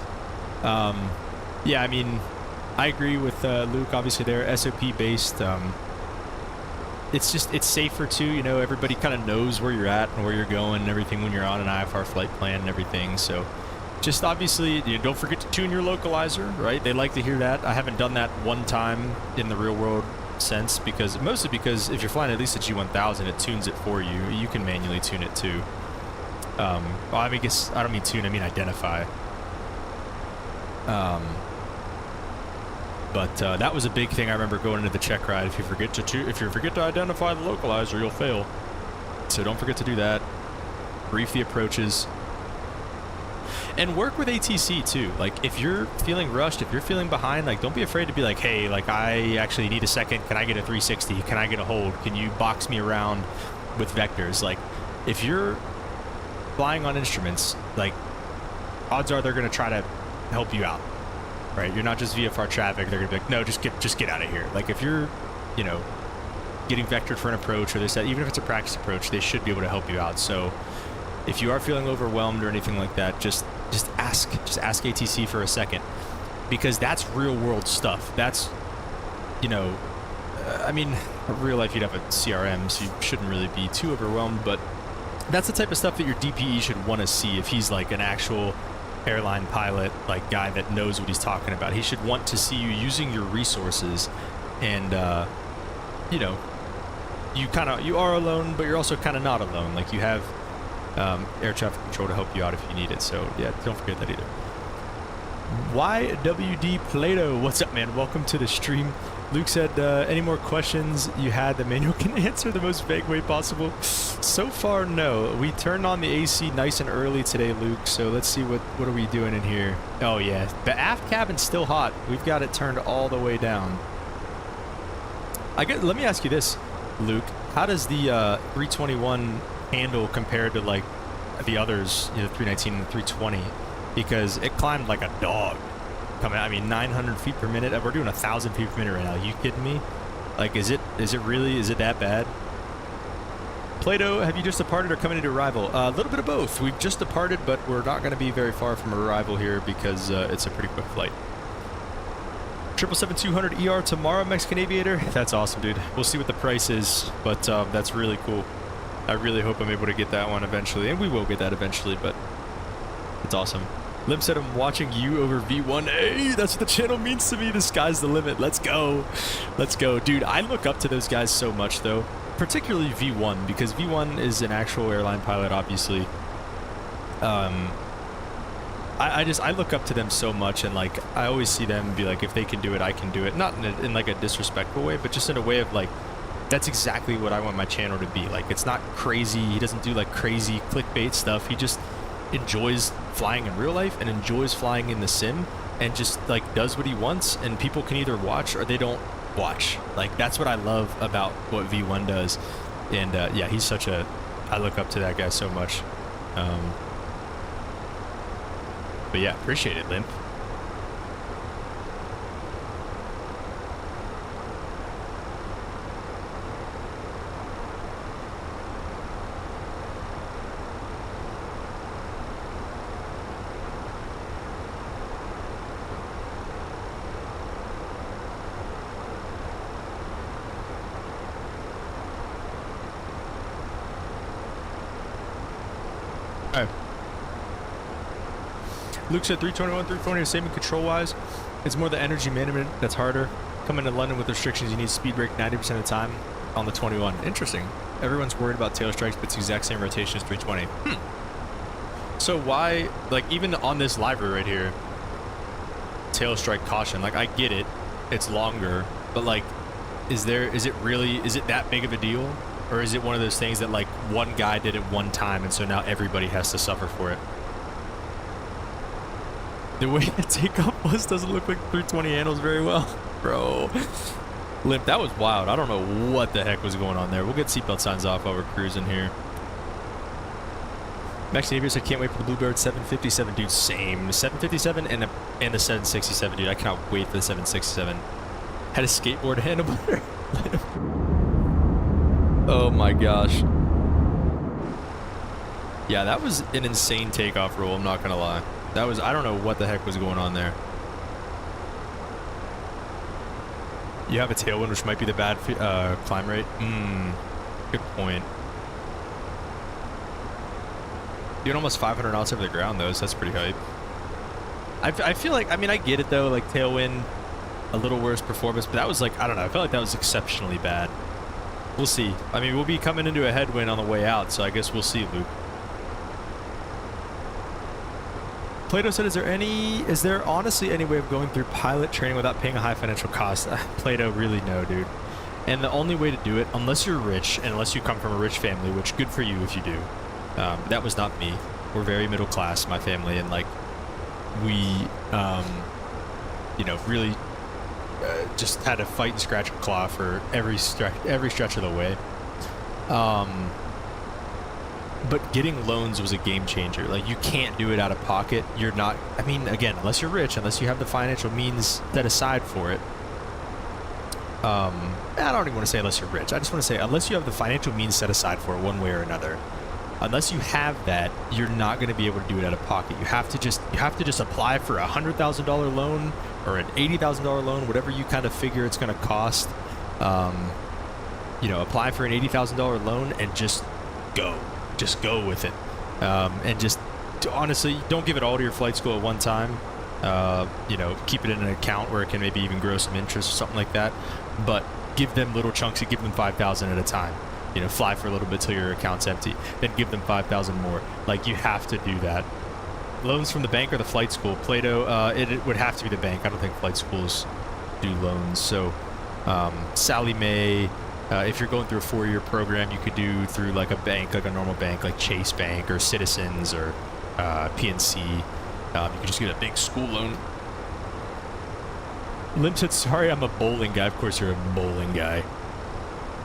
Yeah, I mean, I agree with Luke. Obviously, they're SOP based. It's just, it's safer too. You know, everybody kind of knows where you're at and where you're going and everything when you're on an IFR flight plan and everything. So just obviously, you know, don't forget to tune your localizer, right? They like to hear that. I haven't done that one time in the real world sense, because mostly because if you're flying at least a G1000, it tunes it for you. You can manually tune it too. Well, I mean, I don't mean tune, I mean identify. But that was a big thing I remember going into the check ride. If you forget to identify the localizer, you'll fail. So don't forget to do that. Brief the approaches. And work with ATC too. Like, if you're feeling rushed, if you're feeling behind, like, don't be afraid to be like, hey, like, I actually need a second. Can I get a 360? Can I get a hold? Can you box me around with vectors? Like, if you're flying on instruments, like, odds are they're going to try to help you out, right? You're not just VFR traffic. They're going to be like, no, just get out of here. Like, if you're, you know, getting vectored for an approach, or they said, even if it's a practice approach, they should be able to help you out. So if you are feeling overwhelmed or anything like that, just ask ATC for a second, because that's real world stuff. That's, you know, I mean, in real life you'd have a CRM, so you shouldn't really be too overwhelmed, but that's the type of stuff that your DPE should want to see. If he's like an actual airline pilot, like guy that knows what he's talking about, he should want to see you using your resources. And you know, you are alone, but you're also kind of not alone. Like, you have air traffic control to help you out if you need it. So yeah, don't forget that either. YWD Plato, what's up, man? Welcome to the stream. Luke said, any more questions you had the manual can answer the most vague way possible? So far, no. We turned on the AC nice and early today, Luke, so let's see what are we doing in here. Oh yeah, the aft cabin's still hot. We've got it turned all the way down. Let me ask you this, Luke. How does the 321 handle compared to like the others, you know, 319 and 320? Because it climbed like a dog. I mean, 900 feet per minute. We're doing 1,000 feet per minute right now. Are you kidding me? Like, is it that bad? Plato, have you just departed or coming into arrival? A little bit of both. We've just departed, but we're not going to be very far from arrival here, because it's a pretty quick flight. 777-200 ER tomorrow, Mexican Aviator. That's awesome, dude. We'll see what the price is, but that's really cool. I really hope I'm able to get that one eventually, and we will get that eventually, but it's awesome. Lim said, I'm watching you over V1A. That's what the channel means to me. The sky's the limit. Let's go. Let's go. Dude, I look up to those guys so much, though. Particularly V1, because V1 is an actual airline pilot, obviously. I look up to them so much, and like, I always see them be like, if they can do it, I can do it. Not in like a disrespectful way, but just in a way of like, that's exactly what I want my channel to be. Like, it's not crazy. He doesn't do like crazy clickbait stuff. He just enjoys flying in real life and enjoys flying in the sim, and just like does what he wants, and people can either watch or they don't watch. Like, that's what I love about what V1 does. And yeah, he's such a, I look up to that guy so much. But yeah, appreciate it, Limp. Luke said 321, 320 are same control-wise. It's more the energy management that's harder. Coming to London with restrictions, you need speed brake 90% of the time on the 21. Interesting. Everyone's worried about tail strikes, but it's the exact same rotation as 320. So why, like, even on this livery right here, tail strike caution, like, I get it, it's longer, but like, is it that big of a deal? Or is it one of those things that like one guy did it one time and so now everybody has to suffer for it? The way the takeoff was doesn't look like 320 handles very well. Bro. Limp, that was wild. I don't know what the heck was going on there. We'll get seatbelt signs off while we're cruising here. Max Navier said, can't wait for the Bluebird 757, dude. Same. The 757 and the 767, dude. I cannot wait for the 767. Had a skateboard handlebar. Oh my gosh. Yeah, that was an insane takeoff roll, I'm not gonna lie. That was, I don't know what the heck was going on there. You have a tailwind, which might be the bad climb rate. Good point. Doing almost 500 knots over the ground though, so that's pretty hype. I feel like, I mean, I get it though, like tailwind, a little worse performance, but that was like, I don't know, I felt like that was exceptionally bad. We'll see. I mean, we'll be coming into a headwind on the way out, so I guess we'll see, Luke. Plato said, is there honestly any way of going through pilot training without paying a high financial cost? Plato, really no, dude. And the only way to do it, unless you're rich, and unless you come from a rich family, which good for you if you do. That was not me. We're very middle class, my family, and like, we, you know, really just had to fight and scratch and claw for every stretch of the way. But getting loans was a game changer. Like, you can't do it out of pocket. You're not, I mean, again, unless you're rich, unless you have the financial means set aside for it. I don't even want to say unless you're rich. I just want to say unless you have the financial means set aside for it one way or another. Unless you have that, you're not going to be able to do it out of pocket. You have to just apply for a $100,000 loan or an $80,000 loan, whatever you kind of figure it's going to cost. You know, apply for an $80,000 loan and just go with it. And just honestly, don't give it all to your flight school at one time. You know, keep it in an account where it can maybe even grow some interest or something like that. But give them little chunks. Give them 5,000 at a time. You know, fly for a little bit till your account's empty. Then give them 5,000 more. Like, you have to do that. Loans from the bank or the flight school? Plato, it would have to be the bank. I don't think flight schools do loans. So, Sally Mae, if you're going through a 4-year program, you could do through like a bank, like a normal bank, like Chase Bank or Citizens or PNC. You could just get a big school loan. Limp said, sorry, I'm a bowling guy. Of course you're a bowling guy.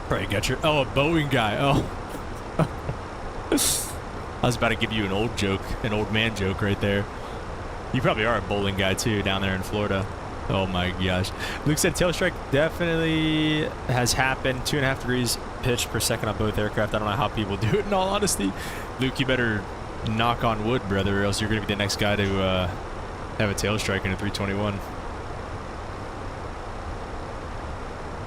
Probably got your, a Boeing guy. Oh. I was about to give you an old joke, an old man joke right there. You probably are a bowling guy too down there in Florida. Oh my gosh. Luke said tail strike definitely has happened. 2.5 degrees pitch per second on both aircraft. I don't know how people do it in all honesty. Luke, you better knock on wood, brother, or else you're going to be the next guy to have a tail strike in a 321.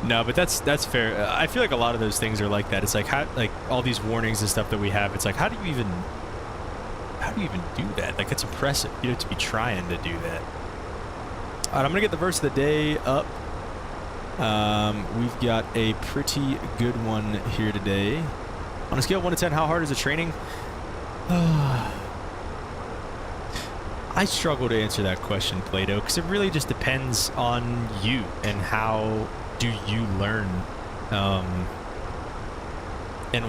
No, but that's fair. I feel like a lot of those things are like that. It's like how, like all these warnings and stuff that we have. It's like how do you even do that? Like, it's impressive, you know, to be trying to do that. All right, I'm gonna get the verse of the day up. We've got a pretty good one here today. On a scale of 1 to 10, how hard is the training? I struggle to answer that question, Plato, because it really just depends on you and how do you learn and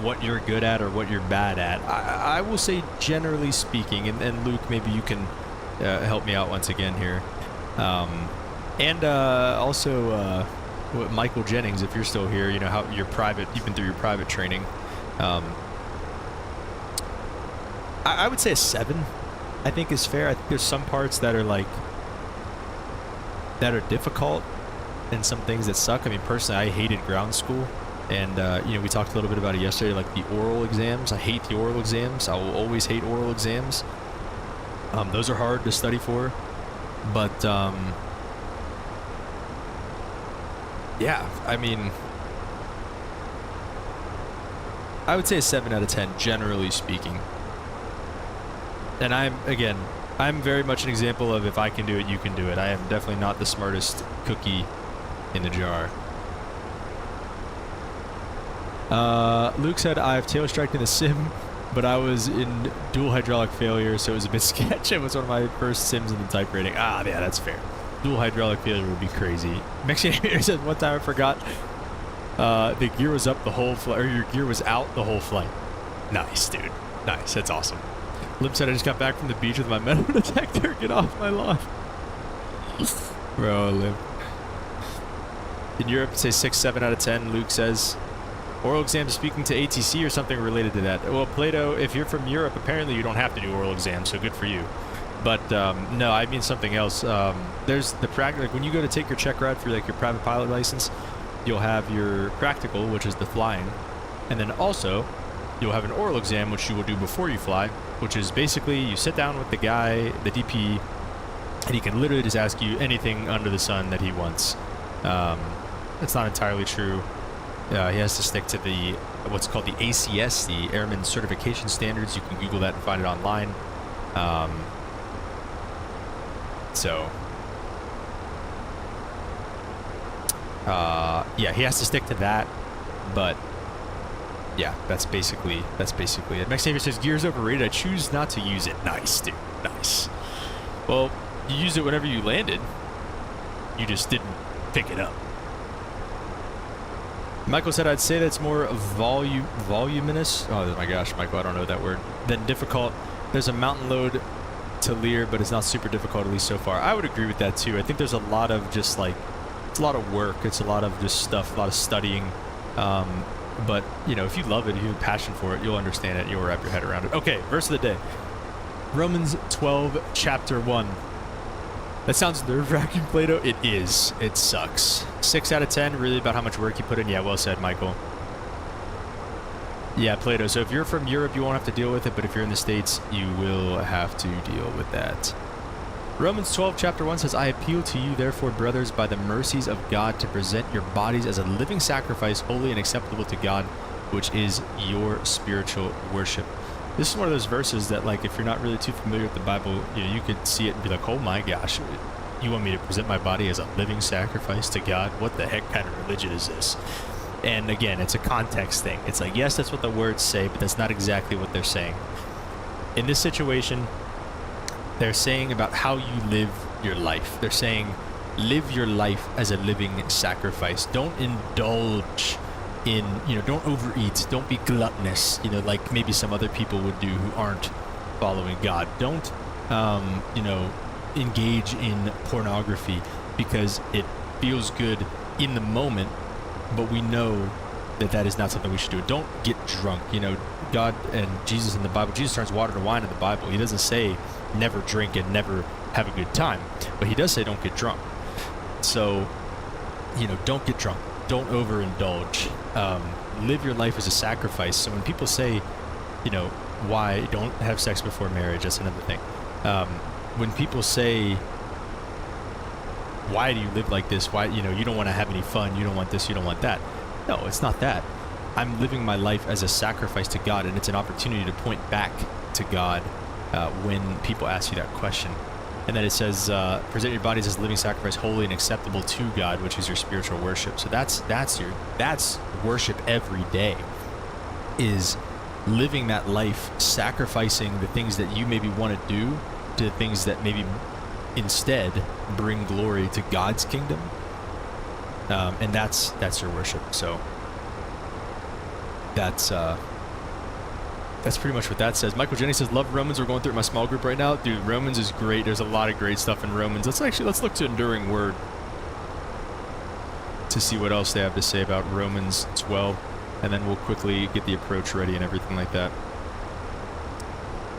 what you're good at or what you're bad at. I will say, generally speaking, and Luke, maybe you can help me out once again here. Also Michael Jennings, if you're still here, you know how you've been through your private training. I would say a 7, I think is fair. I think there's some parts that are like, that are difficult and some things that suck. I mean, personally, I hated ground school. And, you know, we talked a little bit about it yesterday, like the oral exams. I hate the oral exams. I will always hate oral exams. Those are hard to study for. But, yeah, I mean, I would say a 7 out of 10, generally speaking. And I'm, again, I'm very much an example of if I can do it, you can do it. I am definitely not the smartest cookie in the jar. Luke said, I have tail striked in the sim, but I was in dual hydraulic failure, so it was a bit sketch. It was one of my first sims in the type rating. Ah, yeah, that's fair. Dual hydraulic failure would be crazy. Mexican Aviator said, one time I forgot the gear was up the whole flight, or your gear was out the whole flight. Nice, dude. Nice. That's awesome. Lim said, I just got back from the beach with my metal detector. Get off my lawn. Bro, Lim. In Europe, say 6, 7 out of 10, Luke says. Oral exams speaking to ATC or something related to that. Well, Plato, if you're from Europe, apparently you don't have to do oral exams, so good for you. But no, I mean something else. There's the practical, like when you go to take your check ride for like your private pilot license, you'll have your practical, which is the flying, and then also you'll have an oral exam, which you will do before you fly, which is basically you sit down with the guy, the DP, and he can literally just ask you anything under the sun that he wants. It's not entirely true. He has to stick to the what's called the ACS, the Airman Certification Standards. You can Google that and find it online. Yeah, he has to stick to that. But yeah, that's basically it. Maxavier says gear's overrated. I choose not to use it. Nice, dude. Nice. Well, you used it whenever you landed. You just didn't pick it up. Michael said, I'd say that's more voluminous. Oh my gosh, Michael, I don't know that word. Than difficult. There's a mountain load to Lear, but it's not super difficult, at least so far. I would agree with that too. I think there's a lot of just like, it's a lot of work. It's a lot of just stuff, a lot of studying. But, you know, if you love it, if you have a passion for it, you'll understand it. You'll wrap your head around it. Okay, verse of the day. Romans 12, chapter 1. That sounds nerve-wracking, Plato. It is. It sucks. 6 out of 10, really about how much work you put in. Yeah, well said, Michael. Yeah, Plato. So if you're from Europe, you won't have to deal with it, but if you're in the States, you will have to deal with that. Romans 12, chapter 1 says, I appeal to you, therefore, brothers, by the mercies of God, to present your bodies as a living sacrifice, holy and acceptable to God, which is your spiritual worship. This is one of those verses that, like, if you're not really too familiar with the Bible, you know, you could see it and be like, oh my gosh, you want me to present my body as a living sacrifice to God? What the heck kind of religion is this? And again, it's a context thing. It's like, yes, that's what the words say, but that's not exactly what they're saying. In this situation, they're saying about how you live your life. They're saying, live your life as a living sacrifice. Don't indulge in, you know, don't overeat. Don't be gluttonous, you know, like maybe some other people would do who aren't following God. Don't, you know, engage in pornography because it feels good in the moment, but we know that that is not something we should do. Don't get drunk. You know, God and Jesus in the Bible, Jesus turns water to wine in the Bible. He doesn't say never drink and never have a good time, but he does say don't get drunk. So, you know, don't get drunk. Don't overindulge. Live your life as a sacrifice. So when people say, you know, why don't have sex before marriage, that's another thing. When people say, why do you live like this? Why, you know, you don't want to have any fun. You don't want this. You don't want that. No, it's not that. I'm living my life as a sacrifice to God, and it's an opportunity to point back to God when people ask you that question. And then it says, present your bodies as a living sacrifice, holy and acceptable to God, which is your spiritual worship. So that's worship every day, is living that life, sacrificing the things that you maybe want to do to the things that maybe instead bring glory to God's kingdom. And that's your worship. So that's pretty much what that says. Michael Jenny says, love Romans. We're going through it in my small group right now. Dude, Romans is great. There's a lot of great stuff in Romans. Let's look to Enduring Word to see what else they have to say about Romans 12. And then we'll quickly get the approach ready and everything like that.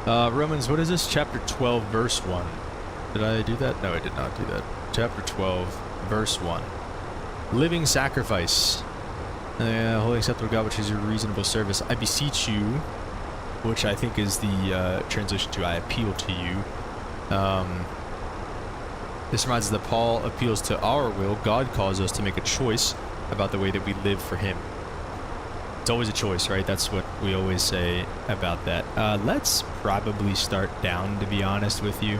Romans, what is this? Chapter 12, verse 1. Did I do that? No, I did not do that. Chapter 12, verse 1. Living sacrifice. Holy acceptable God, which is your reasonable service. I beseech you, which I think is the translation to I appeal to you. This reminds us that Paul appeals to our will. God calls us to make a choice about the way that we live for him. It's always a choice, right? That's what we always say about that. Let's probably start down, to be honest with you.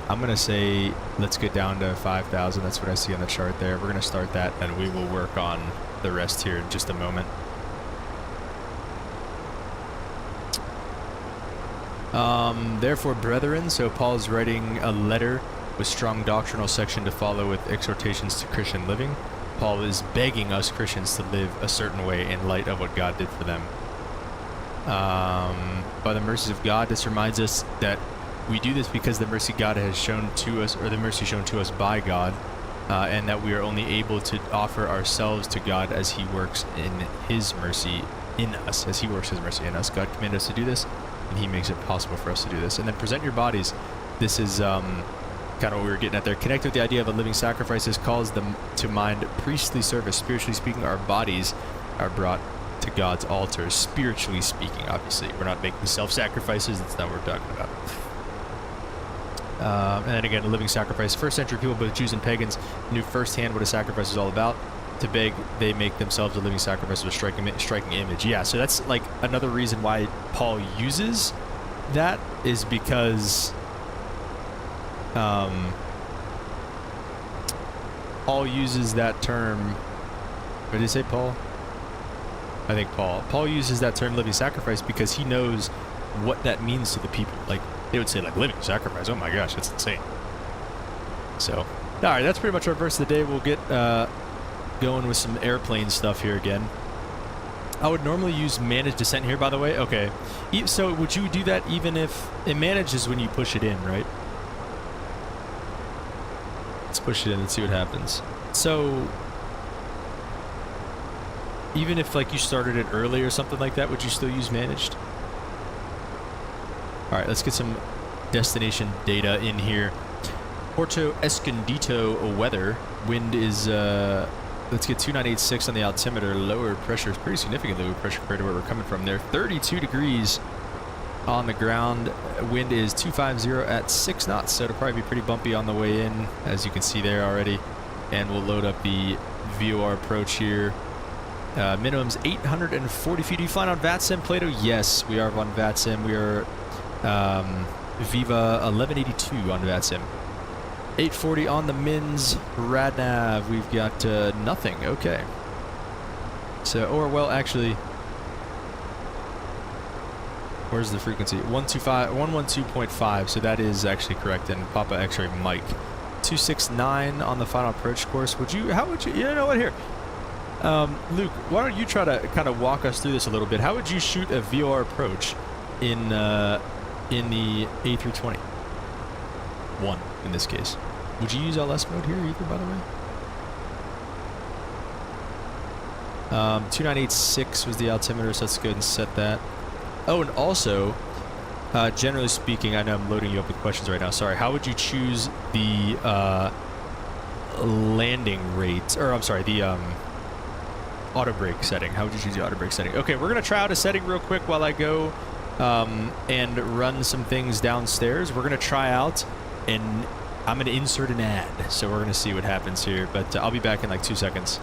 I'm going to say let's get down to 5,000. That's what I see on the chart there. We're going to start that, and we will work on the rest here in just a moment. Therefore, brethren, so Paul is writing a letter with strong doctrinal section to follow with exhortations to Christian living. Paul is begging us Christians to live a certain way in light of what God did for them. By the mercies of God, this reminds us that we do this because the mercy God has shown to us, or the mercy shown to us by God, and that we are only able to offer ourselves to God as He works in His mercy in us, as He works His mercy in us. God commanded us to do this, and He makes it possible for us to do this. And then present your bodies. This is kind of what we were getting at there. Connect with the idea of a living sacrifice. This calls them to mind priestly service. Spiritually speaking, our bodies are brought to God's altar. Spiritually speaking, obviously. We're not making self-sacrifices. That's not what we're talking about. And then again, a living sacrifice. First century people, both Jews and pagans, knew firsthand what a sacrifice is all about. To beg, they make themselves a living sacrifice with a striking image. Yeah, so that's like another reason why Paul uses that, is because Paul uses that term. What did he say, Paul? I think Paul. Paul uses that term living sacrifice because he knows what that means to the people. Like, they would say, like, living sacrifice. Oh my gosh, that's insane. So, all right, that's pretty much our verse of the day. We'll get going with some airplane stuff here again. I would normally use manage descent here, by the way. Okay. So would you do that even if it manages when you push it in, right? Let's push it in and see what happens. So even if like you started it early or something like that, would you still use managed? All right, let's get some destination data in here. Porto Escondido weather. Wind is let's get 2986 on the altimeter. Lower pressure is pretty significant lower pressure compared to where we're coming from there. 32 degrees on the ground. Wind is 250 at 6 knots, so it'll probably be pretty bumpy on the way in, as you can see there already. And we'll load up the VOR approach here. Minimum's 840 feet. Are you flying on VATSIM, Plato? Yes, we are on VATSIM. We are Viva 1182 on VATSIM. 840 on the Mins Radnav. We've got nothing. Okay. So, or well, actually, where's the frequency? 112.5. So that is actually correct. And Papa X-ray Mike 269 on the final approach course. Would you? How would you? You know what? Here, Luke, why don't you try to kind of walk us through this a little bit? How would you shoot a VOR approach in the A321 in this case? Would you use LS mode here either, by the way? 2986 was the altimeter, so let's go ahead and set that. Oh, and also, generally speaking, I know I'm loading you up with questions right now. Sorry. How would you choose the landing rate, or I'm sorry, the auto brake setting? How would you choose the auto brake setting? Okay, we're gonna try out a setting real quick while I go and run some things downstairs. We're gonna try out, and I'm gonna insert an ad, so we're gonna see what happens here. But I'll be back in like 2 seconds.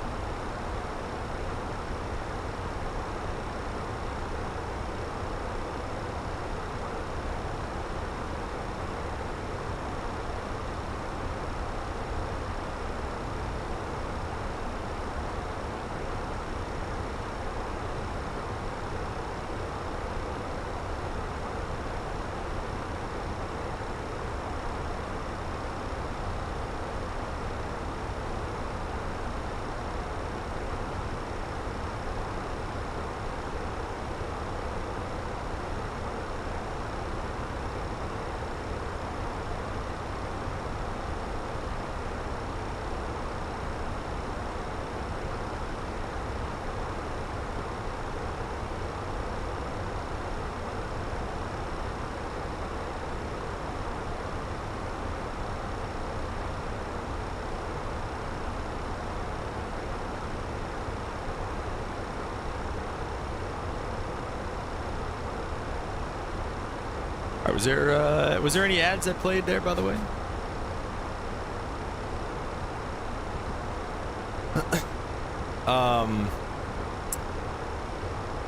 All right, was there any ads that played there, by the way?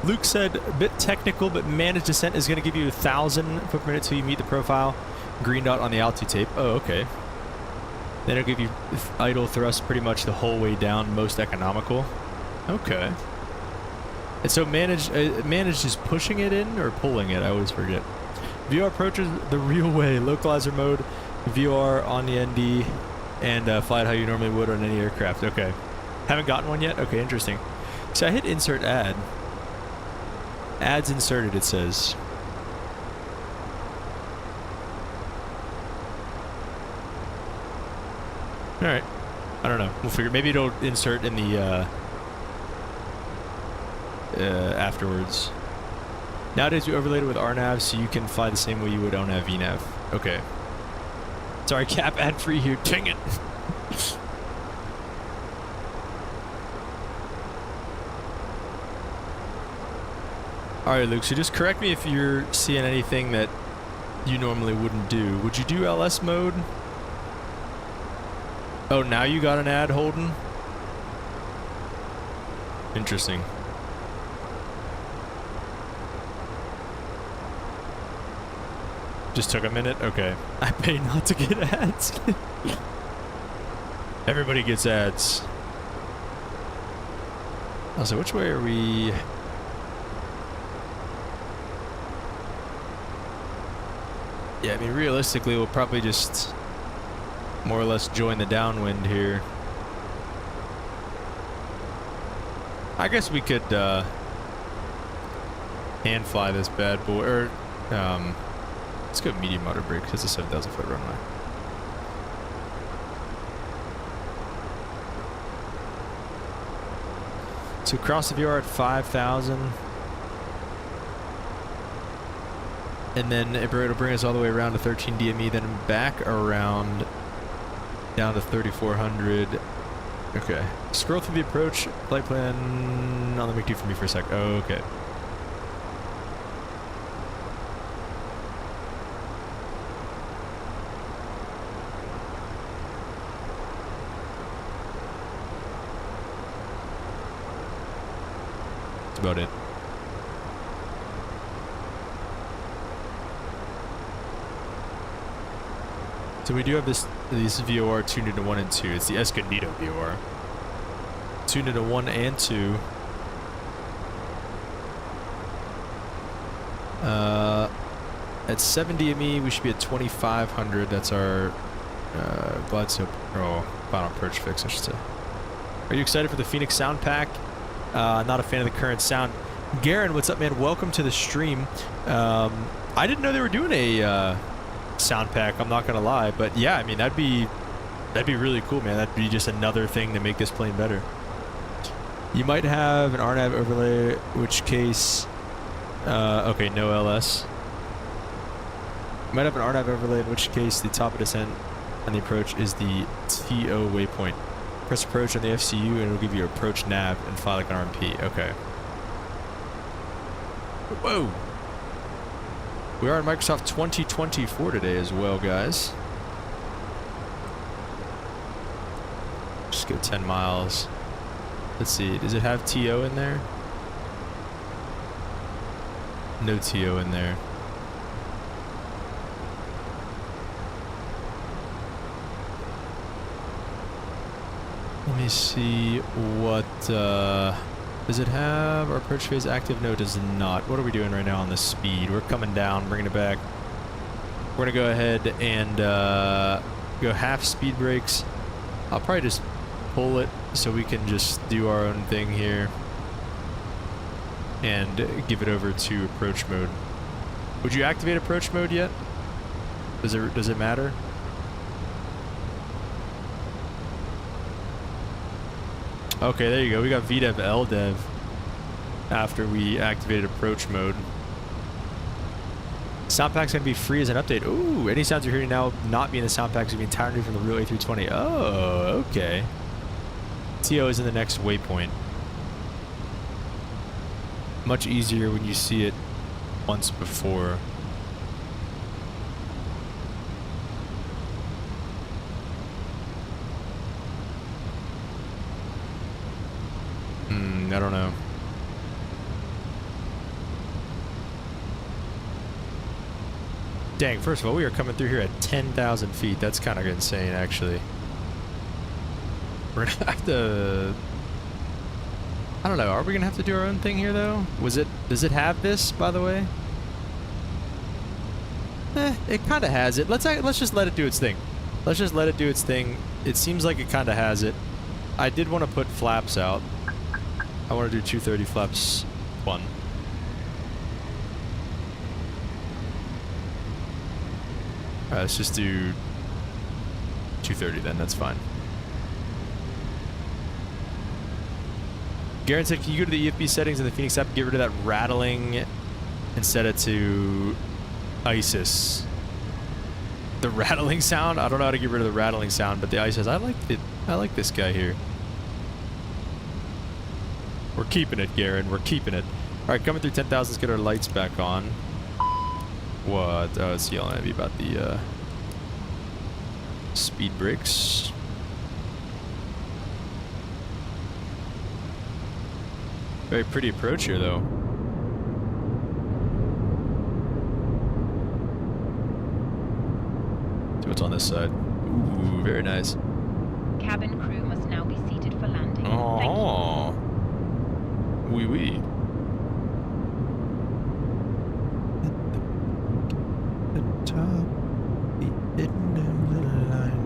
Luke said, a bit technical, but managed descent is going to give you 1,000 foot per minute till you meet the profile. Green dot on the altitude tape. Oh, okay. Then it'll give you idle thrust pretty much the whole way down, most economical. Okay. And so managed is pushing it in or pulling it? I always forget. VR approaches the real way. Localizer mode, VR on the ND, and fly it how you normally would on any aircraft. Okay. Haven't gotten one yet? Okay, interesting. So I hit insert ad. Ads inserted, it says. Alright. I don't know. We'll figure. Maybe it'll insert in the afterwards. Nowadays we overlaid it with RNAV so you can fly the same way you would on a VNAV. Okay. Sorry, cap ad free here. Dang it. Alright, Luke, so just correct me if you're seeing anything that you normally wouldn't do. Would you do LS mode? Oh, now you got an ad, Holden? Interesting. Just took a minute? Okay. I paid not to get ads. Everybody gets ads. Also, which way are we... Yeah, I mean, realistically, we'll probably just more or less join the downwind here. I guess we could hand fly this bad boy, or let's go medium rudder brake. It's a 7,000 foot runway. So cross the VR at 5,000. And then it'll bring us all the way around to 13 DME, then back around down to 3,400. Okay. Scroll through the approach. Flight plan. No, let me do for me for a sec. Oh, okay. That's about it. So we do have these VOR tuned into 1 and 2. It's the Escondido VOR. Tuned into 1 and 2. At 7 DME, we should be at 2,500. That's our glide slope, or final approach fix, I should say. Are you excited for the Fenix sound pack? Not a fan of the current sound. Garen, what's up, man? Welcome to the stream. I didn't know they were doing a sound pack, I'm not gonna lie, but yeah, I mean, that'd be really cool, man. That'd be just another thing to make this plane better. You might have an RNAV overlay, which case okay, no LS. You might have an RNAV overlay, in which case the top of descent and the approach is the TO waypoint. Press approach on the FCU and it'll give you approach nav and fly like an RMP. Okay. Whoa! We are in Microsoft 2024 today as well, guys. Just go 10 miles. Let's see, does it have TO in there? No TO in there. Let me see what, does it have our approach phase active? No, it does not. What are we doing right now on the speed? We're coming down, bringing it back. We're gonna go ahead and go half speed brakes. I'll probably just pull it so we can just do our own thing here and give it over to approach mode. Would you activate approach mode yet? Does it matter? Okay, there you go. We got VDEV LDEV after we activated approach mode. Sound pack's gonna be free as an update. Ooh, any sounds you're hearing now not be in the sound pack is gonna be entirely from the real A320. Oh, okay. TO is in the next waypoint. Much easier when you see it once before. I don't know. Dang, first of all, we are coming through here at 10,000 feet. That's kind of insane, actually. We're gonna have to... I don't know, are we gonna have to do our own thing here, though? Does it have this, by the way? It kind of has it. Let's just let it do its thing. Let's just let it do its thing. It seems like it kind of has it. I did want to put flaps out. I want to do 230 flaps 1. Alright, let's just do 230 then, that's fine. Garen said, can you go to the EFB settings in the Fenix app and get rid of that rattling and set it to ISIS? The rattling sound? I don't know how to get rid of the rattling sound, but the ISIS, I like this guy here. We're keeping it, Garen, we're keeping it. Alright, coming through 10,000, let's get our lights back on. What? Oh, it's yelling at me about the speed brakes. Very pretty approach here, though. See what's on this side. Ooh, very nice. Cabin crew must now be seated for landing. Oh. Wee wee. At the top, the hidden in the line.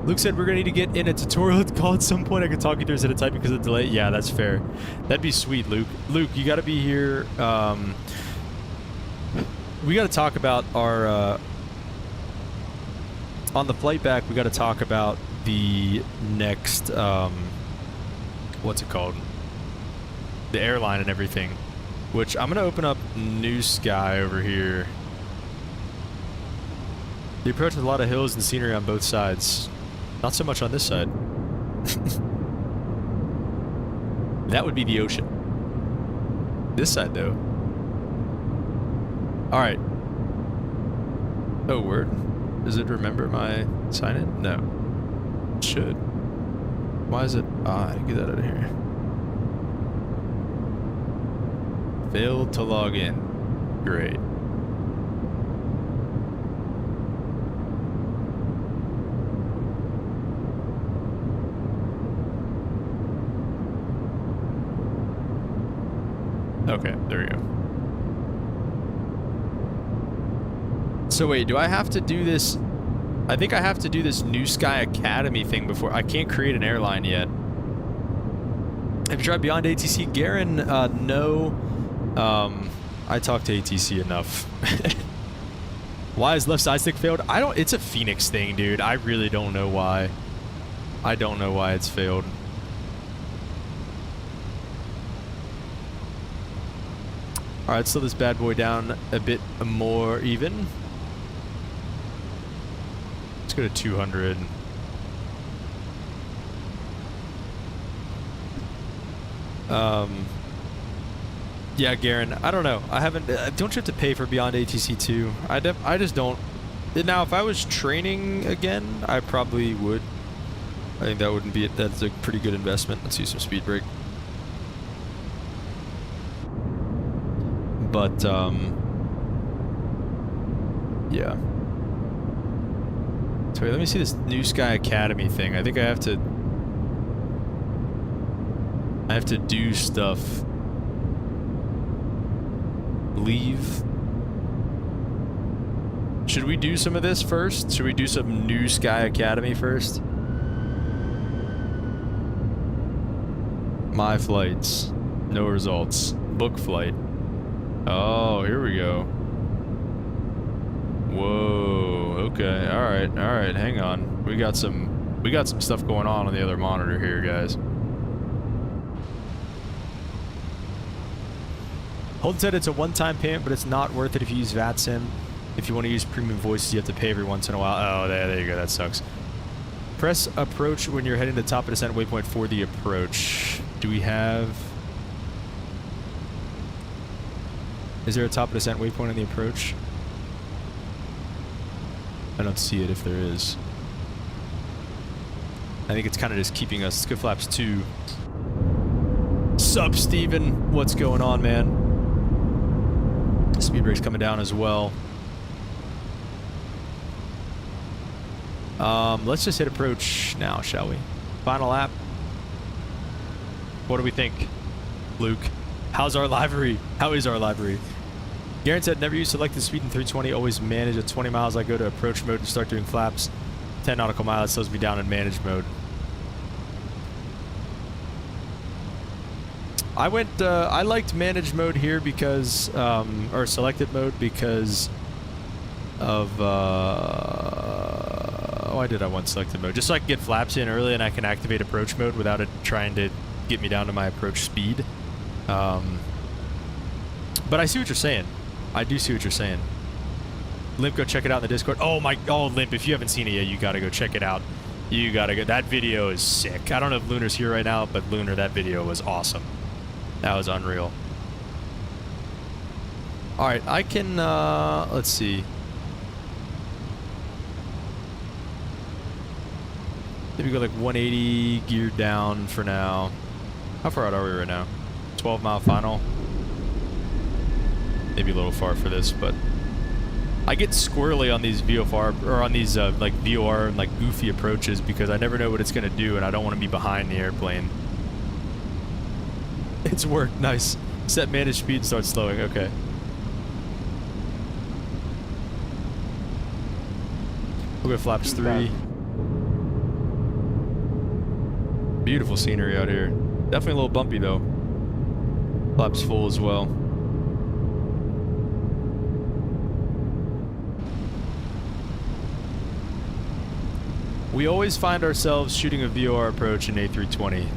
Luke said we're gonna need to get in a tutorial call at some point. I could talk you through instead of typing because of the delay. Yeah, that's fair. That'd be sweet, Luke. Luke, you gotta be here. We gotta talk about our... on the flight back, we gotta talk about the next... what's it called? The airline and everything. Which, I'm gonna open up New Sky over here. The approach has a lot of hills and scenery on both sides. Not so much on this side. That would be the ocean. This side, though. Alright. Oh, word. Does it remember my sign-in? No. It should. Why is it... Ah, get that out of here. Failed to log in. Great. Okay, there we go. So wait, do I have to do this? I think I have to do this New Sky Academy thing before. I can't create an airline yet. Have you tried Beyond ATC? Garen, no. I talked to ATC enough. Why is left side stick failed? It's a Fenix thing, dude. I really don't know why. I don't know why it's failed. Alright, slow this bad boy down a bit more even. Let's go to 200. Yeah, Garen, I don't know. I haven't... don't you have to pay for Beyond ATC 2? I just don't... Now, if I was training again, I probably would. I think that wouldn't be it. That's a pretty good investment. Let's use some speed brake. But, yeah. So wait, let me see this New Sky Academy thing. I think I have to do stuff. Leave. Should we do some of this first? Should we do some New Sky Academy first? My flights. No results. Book flight. Oh, here we go. Whoa. Okay. All right. Hang on. We got some stuff going on the other monitor here, guys. Holden said it's a one-time payment, but it's not worth it if you use VATSIM. If you want to use premium voices, you have to pay every once in a while. Oh, there you go. That sucks. Press approach when you're heading to the top of descent waypoint for the approach. Do we have... Is there a top of descent waypoint on the approach? I don't see it if there is. I think it's kind of just keeping us. Let's go flaps 2. Sup, Steven? What's going on, man? Speed brake's coming down as well. Let's just hit approach now, shall we? Final lap. What do we think, Luke? How's our livery? How is our livery? Garen said, never use selected speed in 320, always manage at 20 miles. I go to approach mode and start doing flaps. 10 nautical miles slows me down in manage mode. I liked manage mode here because, or selected mode because of, why did I want selected mode? Just so I can get flaps in early and I can activate approach mode without it trying to get me down to my approach speed. But I see what you're saying. I do see what you're saying. Limp, go check it out in the Discord. Oh Limp, if you haven't seen it yet, you gotta go check it out. You gotta go. That video is sick. I don't know if Lunar's here right now, but Lunar, that video was awesome. That was unreal. Alright, I can, let's see. Maybe go like 180 geared down for now. How far out are we right now? 12-mile final. Maybe a little far for this, but I get squirrely on these VFR or on these like VOR and like goofy approaches because I never know what it's gonna do and I don't want to be behind the airplane. It's worked. Nice. Set manage speed and start slowing. Okay. We'll go flaps 3. Beautiful scenery out here. Definitely a little bumpy though. Flaps full as well. We always find ourselves shooting a VOR approach in A320.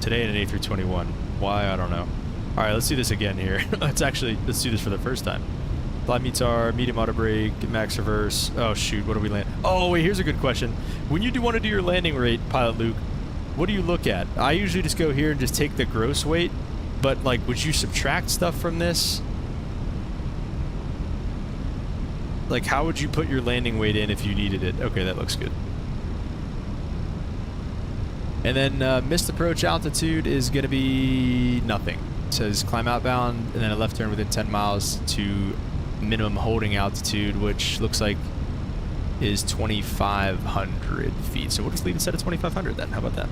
Today in an A321. Why? I don't know. Alright, let's do this again here. let's do this for the first time. Fly METAR, medium auto brake, max reverse. Oh shoot, what do we land? Oh wait, here's a good question. When you do want to do your landing rate, Pilot Luke, what do you look at? I usually just go here and just take the gross weight, but like, would you subtract stuff from this? Like, how would you put your landing weight in if you needed it? Okay, that looks good. And then missed approach altitude is going to be nothing. It says climb outbound and then a left turn within 10 miles to minimum holding altitude, which looks like is 2,500 feet. So we'll just leave it set at 2,500 then. How about that?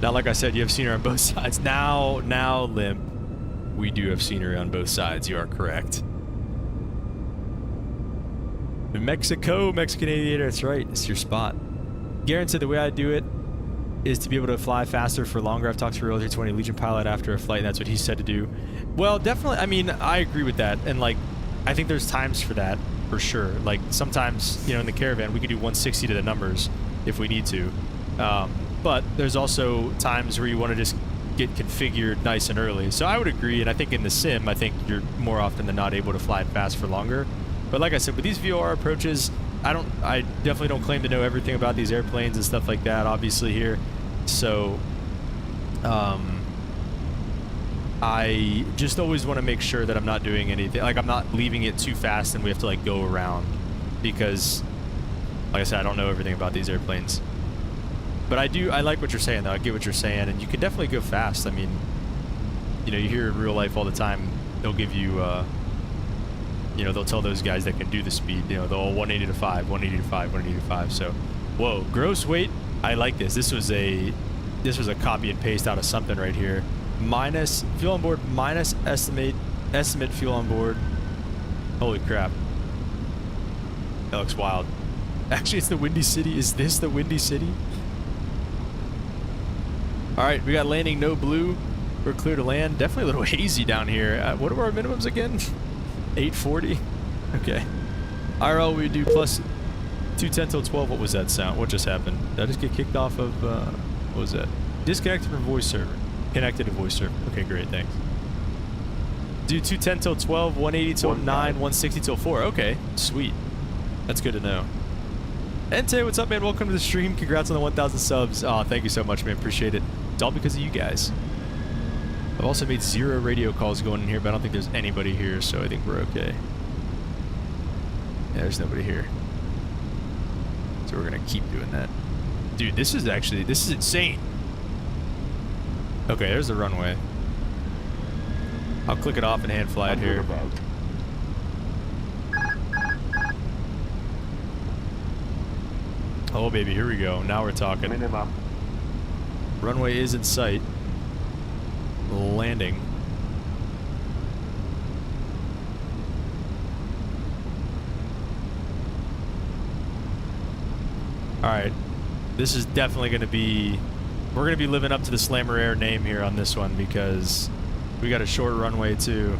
Now, like I said, you have scenery on both sides. Now, Limp, we do have scenery on both sides. You are correct. Mexico, Mexican Aviator, that's right. It's your spot. Garen said the way I do it is to be able to fly faster for longer. I've talked to a real 320 Legion pilot after a flight, and that's what he said to do. Well, definitely, I mean, I agree with that. And, like, I think there's times for that, for sure. Like, sometimes, you know, in the Caravan, we could do 160 to the numbers if we need to. But there's also times where you want to just get configured nice and early. So I would agree, and I think in the sim, I think you're more often than not able to fly fast for longer. But like I said, with these VOR approaches, I definitely don't claim to know everything about these airplanes and stuff like that, obviously, here. So, I just always want to make sure that I'm not doing anything, like I'm not leaving it too fast and we have to like go around, because, like I said, I don't know everything about these airplanes. But I like what you're saying though, I get what you're saying, and you can definitely go fast. I mean, you know, you hear in real life all the time, they'll give you, you know, they'll tell those guys that can do the speed, you know, they'll 180 to 5, 180 to 5, 180 to 5. So, whoa, gross weight. I like this. This was a copy and paste out of something right here. Minus fuel on board, minus estimate fuel on board. Holy crap. That looks wild. Actually, it's the Windy City. Is this the Windy City? All right, we got landing, no blue. We're clear to land. Definitely a little hazy down here. What are our minimums again? 840. Okay. IRL, we do plus 210 till 12. What was that sound? What just happened? Did I just get kicked off of, what was that? Disconnected from voice server. Connected to voice server. Okay, great, thanks. Do 210 till 12, 180 till 9, 160 till 4. Okay, sweet. That's good to know. Ente, what's up, man? Welcome to the stream. Congrats on the 1,000 subs. Oh, thank you so much, man. Appreciate it. It's all because of you guys. I've also made 0 radio calls going in here, but I don't think there's anybody here, so I think we're okay. Yeah, there's nobody here. So we're going to keep doing that. Dude, this is insane. Okay, there's the runway. I'll click it off and hand fly it here. Oh, baby, here we go. Now we're talking. Minimum. Runway is in sight. Landing. Alright. This is definitely going to be... We're going to be living up to the Slammer Air name here on this one because we got a short runway too.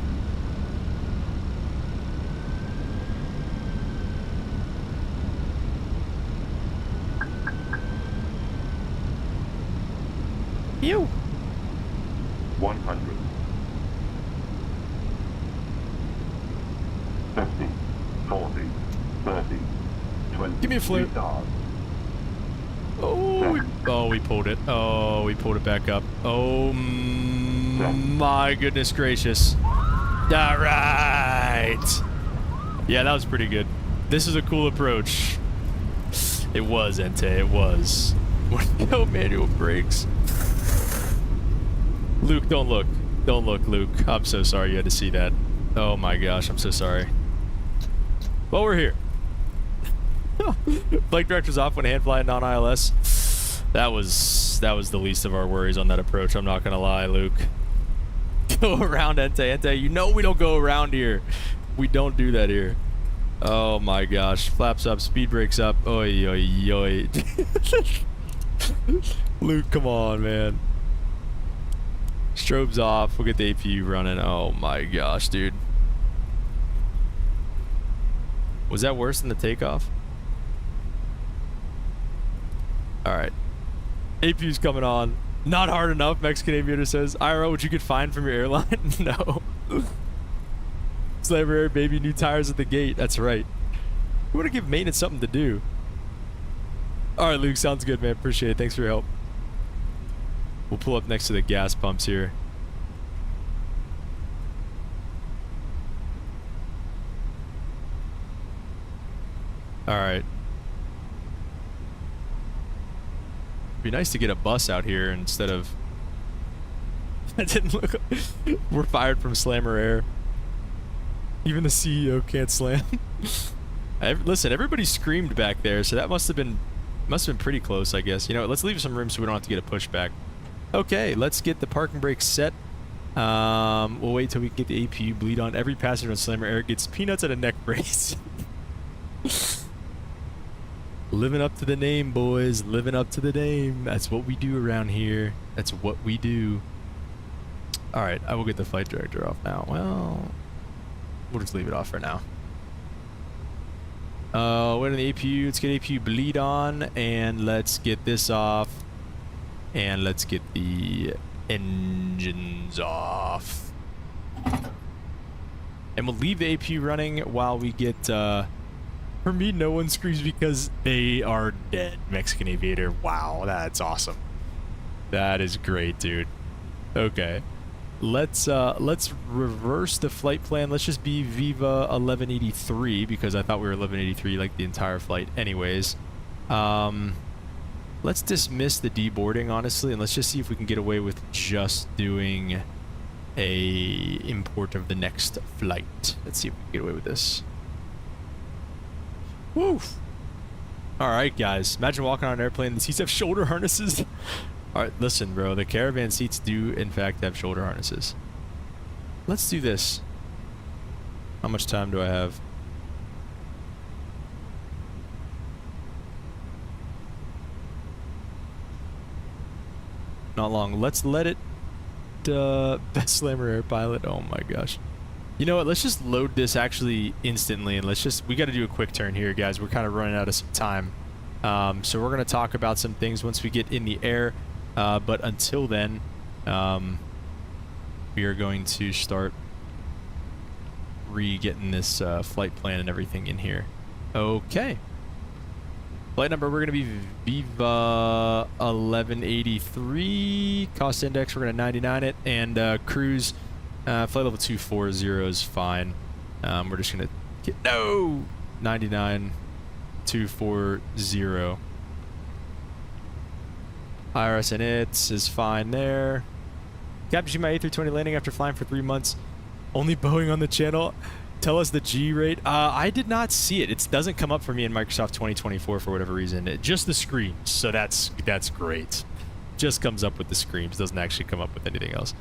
Ew. 100. 50. 40. 30. 20. Give me a flip. Oh, we pulled it. Oh, we pulled it back up. Oh, my goodness gracious. All right. Yeah, that was pretty good. This is a cool approach. It was, Ente. It was. No manual brakes. Luke, don't look. Don't look, Luke. I'm so sorry you had to see that. Oh, my gosh. I'm so sorry. Well, we're here. Flight director's off when hand flying non-ILS. That was the least of our worries on that approach. I'm not gonna lie, Luke. Go around, Ente. Ente, you know we don't go around here. We don't do that here. Oh my gosh. Flaps up, speed brakes up. Oi, oi, oi. Luke, come on, man. Strobes off. We'll get the APU running. Oh my gosh, dude. Was that worse than the takeoff? Alright. APU's coming on. Not hard enough, Mexican Aviator says. IRL, what you could find from your airline? No. Slammer Air, baby, new tires at the gate. That's right. We want to give maintenance something to do. Alright, Luke, sounds good, man. Appreciate it. Thanks for your help. We'll pull up next to the gas pumps here. Alright. Be nice to get a bus out here instead of... That didn't look... We're fired from Slammer Air. Even the CEO can't slam. Listen, everybody screamed back there, so that must have been pretty close, I guess. You know, let's leave some room so we don't have to get a pushback. Okay, let's get the parking brake set. We'll wait till we get the APU bleed on. Every passenger on Slammer Air gets peanuts and a neck brace. Living up to the name, boys. Living up to the name. That's what we do around here. That's what we do. Alright, I will get the flight director off now. Well, we'll just leave it off for now. Wait on the APU. Let's get APU bleed on. And let's get this off. And let's get the engines off. And we'll leave the APU running while we get... For me, no one screams because they are dead. Mexican Aviator. Wow, that's awesome. That is great, dude. Okay. Let's reverse the flight plan. Let's just be Viva 1183 because I thought we were 1183 like the entire flight anyways. Let's dismiss the deboarding, honestly, and let's just see if we can get away with just doing a import of the next flight. Let's see if we can get away with this. Woof. Alright, guys. Imagine walking on an airplane. The seats have shoulder harnesses. Alright, listen, bro. The caravan seats do, in fact, have shoulder harnesses. Let's do this. How much time do I have? Not long. Let's let it... Best Slammer Air pilot. Oh my gosh. You know what, let's just load this actually instantly, and let's just, we got to do a quick turn here, guys. We're kind of running out of some time. So we're going to talk about some things once we get in the air. But until then, We are going to start getting this flight plan and everything in here. Okay. Flight number, we're going to be Viva 1183. Cost index, we're going to 99 it. And cruise, flight level 240 is fine. We're just going to get, no! 99 240. IRS and its is fine there. Captain, my A320 landing after flying for 3 months. Only Boeing on the channel. Tell us the G rate. I did not see it. It doesn't come up for me in Microsoft 2024 for whatever reason. Just the screams. So that's great. Just comes up with the screams. Doesn't actually come up with anything else.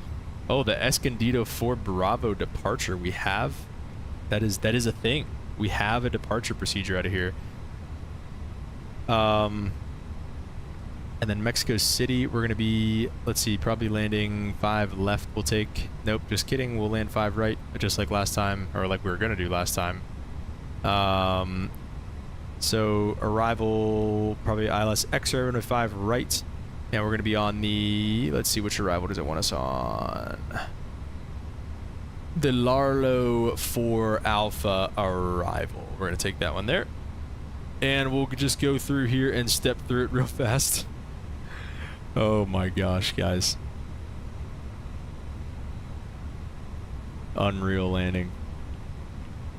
Oh, the Escondido 4 Bravo departure. We have. That is a thing. We have a departure procedure out of here. And then Mexico City, we're going to be, let's see, probably landing 5 left. We'll take, nope, just kidding. We'll land 5 right, just like last time, or like we were going to do last time. So arrival, probably ILS X-ray, 5 right. And we're going to be on the, let's see, which arrival does it want us on? The Larlo 4 Alpha arrival. We're going to take that one there. And we'll just go through here and step through it real fast. Oh my gosh, guys. Unreal landing.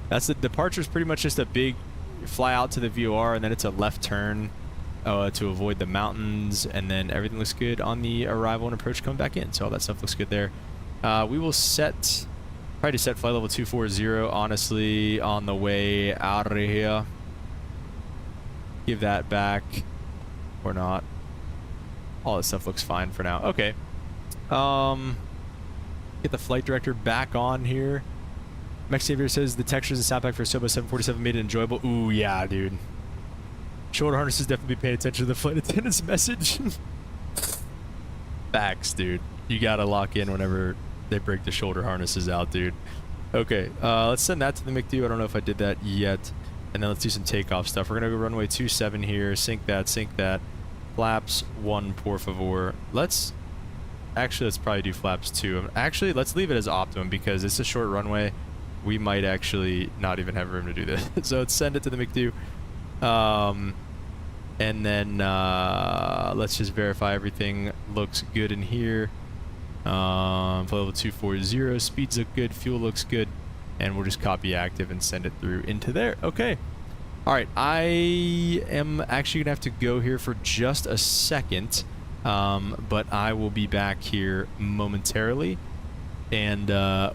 That's the departure's pretty much just a big fly out to the VOR, and then it's a left turn to avoid the mountains, and then everything looks good on the arrival and approach coming back in. So all that stuff looks good there. We will try to set flight level 240, honestly, on the way out of here. Give that back or not. All that stuff looks fine for now. Okay. Get the flight director back on here. Xavier says the textures and sound pack for Soba 747 made it enjoyable. Ooh, yeah, dude. Shoulder harnesses, definitely pay attention to the flight attendant's message. Facts, dude. You gotta lock in whenever they break the shoulder harnesses out, dude. Okay, let's send that to the McDo. I don't know if I did that yet. And then let's do some takeoff stuff. We're gonna go runway 27 here. Sync that. Flaps 1, por favor. Let's probably do flaps 2. Actually, let's leave it as optimum because it's a short runway. We might actually not even have room to do this. So let's send it to the McDo. And then let's just verify everything looks good in here. Flight level 240, speeds look good, fuel looks good, and we'll just copy active and send it through into there. Okay. All right, I am actually gonna have to go here for just a second, but I will be back here momentarily, and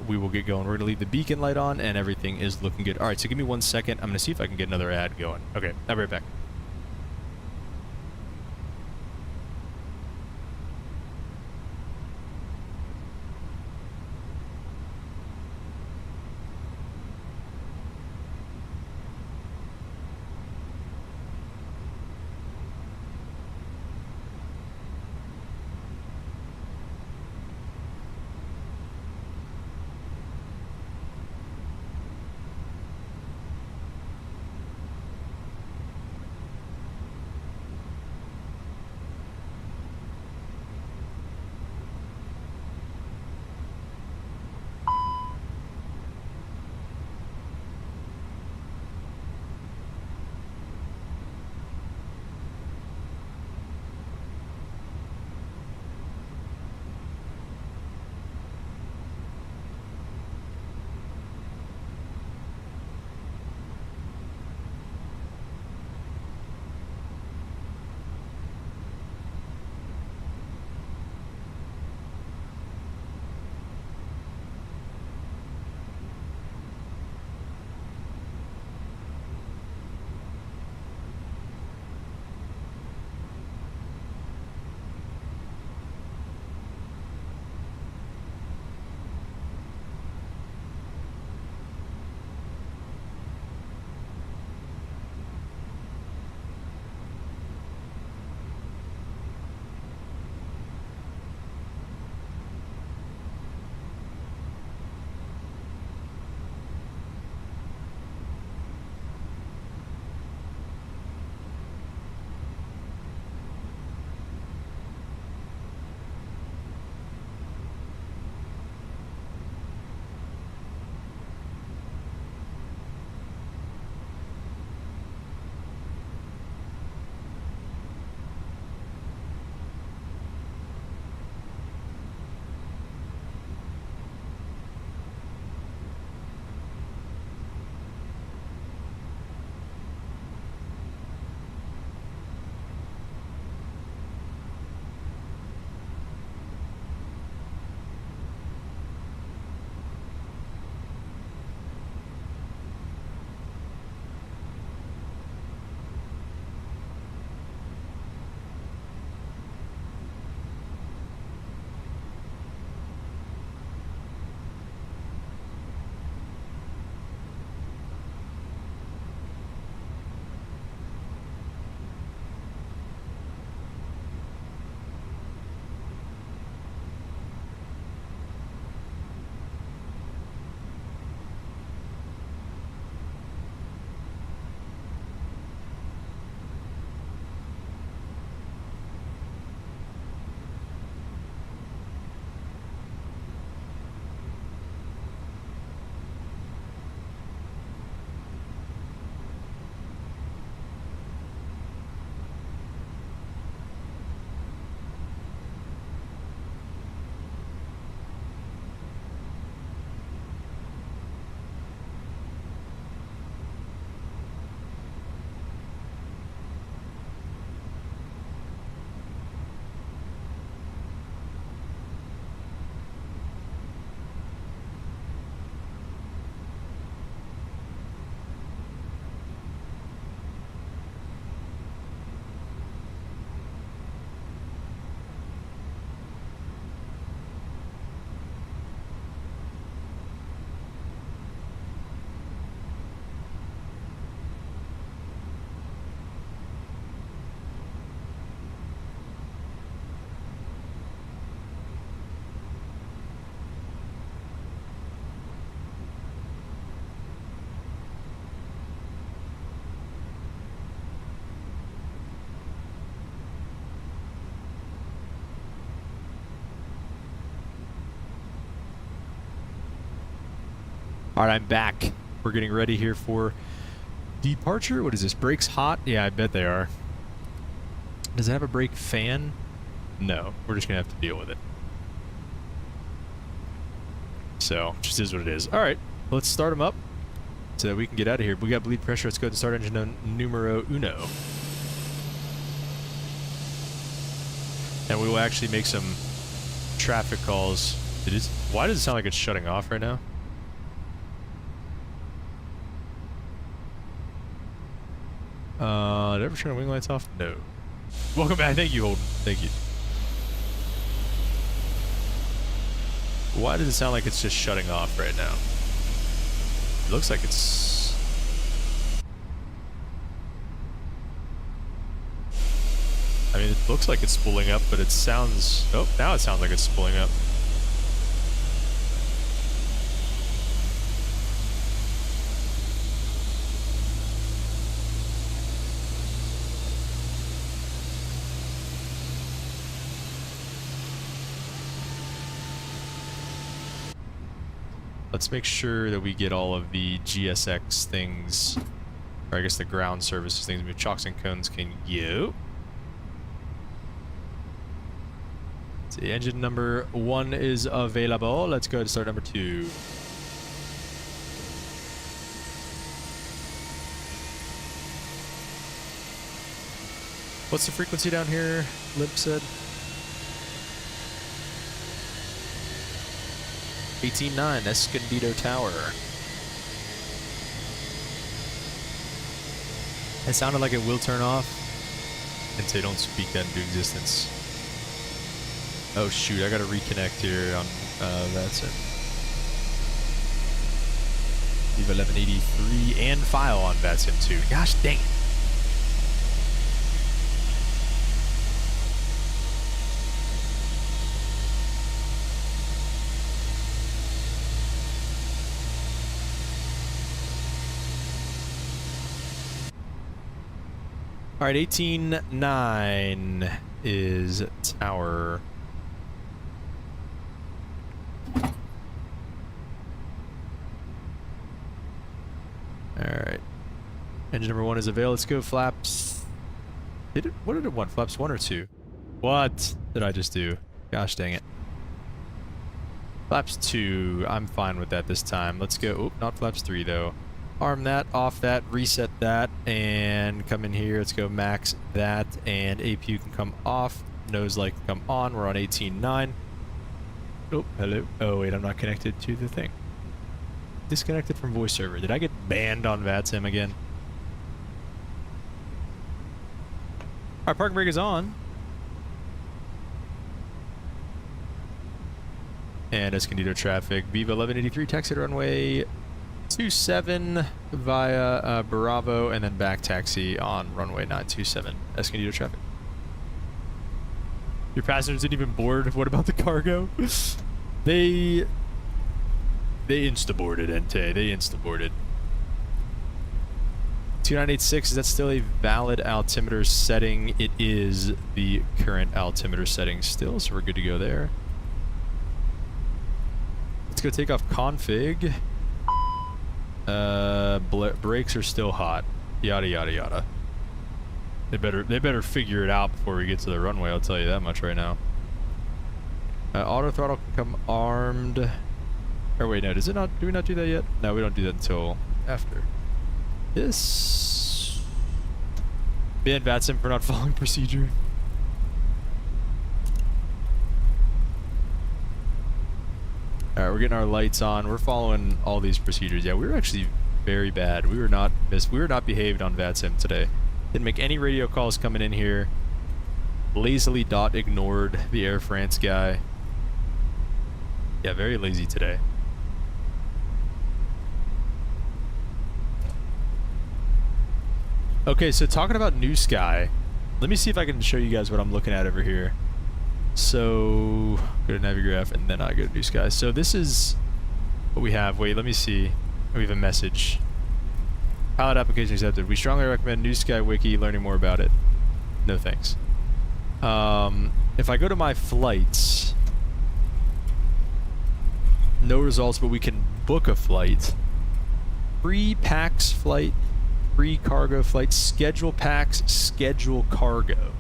we will get going. We're gonna leave the beacon light on, and everything is looking good. All right, so give me 1 second. I'm gonna see if I can get another ad going. Okay, I'll be right back. All right, I'm back. We're getting ready here for departure. What is this? Brakes hot? Yeah, I bet they are. Does it have a brake fan? No. We're just going to have to deal with it. So, just is what it is. All right, let's start them up so that we can get out of here. We got bleed pressure. Let's go ahead and start engine numero uno. And we will actually make some traffic calls. It is. Why does it sound like it's shutting off right now? Did I ever turn the wing lights off? No. Welcome back. Thank you, Holden. Thank you. Why does it sound like it's just shutting off right now? It looks like it's... I mean, it looks like it's spooling up, but it sounds... Oh, now it sounds like it's spooling up. Let's make sure that we get all of the GSX things, or I guess the ground services things. Chocks and cones can go. See, engine number 1 is available. Let's go to start number 2. What's the frequency down here? Lip said 18.9, Escondido Tower. It sounded like it will turn off and say don't speak that into existence. Oh shoot, I gotta reconnect here on VATSIM. Viva 1183 and file on VATSIM too. Gosh dang it. All right, 18.9 is tower. All right. Engine number 1 is available. Let's go flaps. What did it want? Flaps 1 or 2? What did I just do? Gosh dang it. Flaps 2. I'm fine with that this time. Let's go. Oop, not flaps 3 though. Arm that, off that, reset that, and come in here. Let's go max that, and APU can come off. Nose light can come on. We're on 18.9. Oh, hello. Oh, wait, I'm not connected to the thing. Disconnected from voice server. Did I get banned on VATSIM again? Our parking brake is on. And Escondido traffic. Viva 1183, taxi to runway 27 via Bravo, and then back taxi on runway 927. Escondido traffic. Your passengers didn't even board. What about the cargo? They insta-boarded, Ente. They insta-boarded. 2986, is that still a valid altimeter setting? It is the current altimeter setting still, so we're good to go there. Let's go take off config. Brakes are still hot. Yada yada yada. They better figure it out before we get to the runway. I'll tell you that much right now. Auto throttle can come armed. Or wait, no, does it not? Do we not do that yet? No, we don't do that until after. This. Ban VATSIM for not following procedure. Alright, we're getting our lights on. We're following all these procedures. Yeah, we were actually very bad. We were not behaved on VATSIM today. Didn't make any radio calls coming in here. Lazily ignored the Air France guy. Yeah, very lazy today. Okay, so talking about New Sky, let me see if I can show you guys what I'm looking at over here. So, go to Navigraph, and then I go to New Sky. So this is what we have. Wait, let me see. We have a message. Pilot application accepted. We strongly recommend New Sky Wiki, learning more about it. No thanks. If I go to my flights, no results, but we can book a flight. free PAX flight, free cargo flight, schedule PAX, schedule cargo.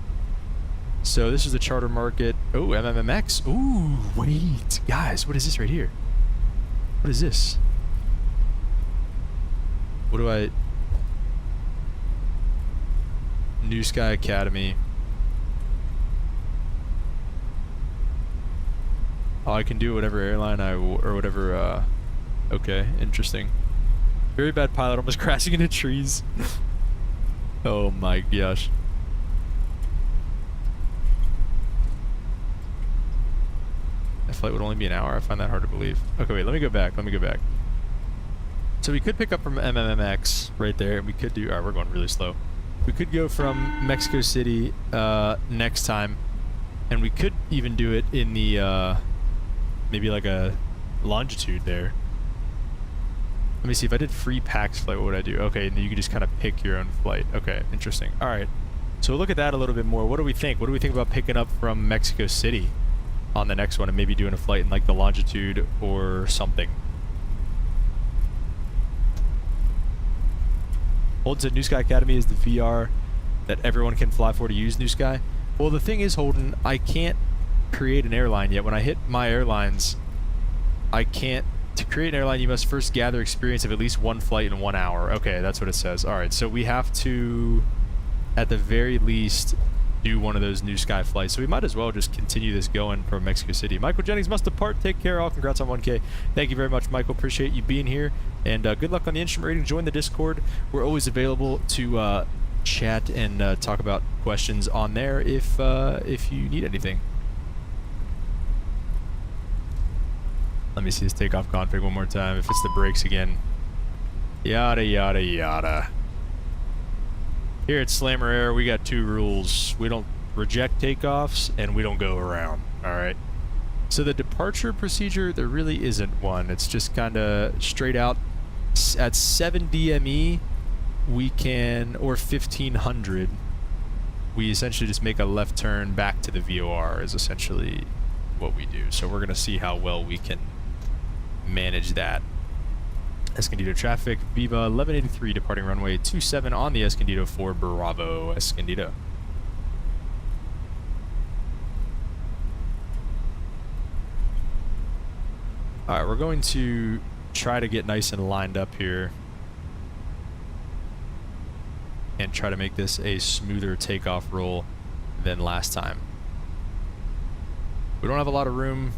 So this is the charter market. Oh, MMMX. Ooh, wait. Guys, what is this right here? What is this? What do I... New Sky Academy. Oh, I can do whatever airline or whatever, okay, interesting. Very bad pilot, almost crashing into trees. Oh my gosh. That flight would only be an hour. I find that hard to believe. Okay, wait, let me go back. So we could pick up from MMMX right there, and we could do... Alright, we're going really slow. We could go from Mexico City next time, and we could even do it in the... maybe like a longitude there. Let me see, if I did free PAX flight, what would I do? Okay, and then you can just kind of pick your own flight. Okay, interesting. Alright, so look at that a little bit more. What do we think? What do we think about picking up from Mexico City on the next one and maybe doing a flight in like the longitude or something? Holden said New Sky Academy is the VR that everyone can fly for to use New Sky. Well, the thing is, Holden, I can't create an airline yet. When I hit my airlines, I can't. To create an airline, you must first gather experience of at least one flight in 1 hour. Okay, that's what it says. Alright, so we have to, at the very least, do one of those New Sky flights. So we might as well just continue this going from Mexico City. Michael Jennings must depart. Take care, all. Congrats on 1K. Thank you very much, Michael. Appreciate you being here. And good luck on the instrument rating. Join the Discord. We're always available to chat and talk about questions on there if you need anything. Let me see this takeoff config one more time. If it's the brakes again. Yada, yada, yada. Here at Slammer Air, we got 2 rules. We don't reject takeoffs, and we don't go around. Alright? So the departure procedure, there really isn't one. It's just kind of straight out. At 7 DME, we can, or 1500, we essentially just make a left turn back to the VOR is essentially what we do. So we're going to see how well we can manage that. Escondido traffic, Viva 1183 departing runway 27 on the Escondido for Bravo Escondido. Alright, we're going to try to get nice and lined up here and try to make this a smoother takeoff roll than last time. We don't have a lot of room,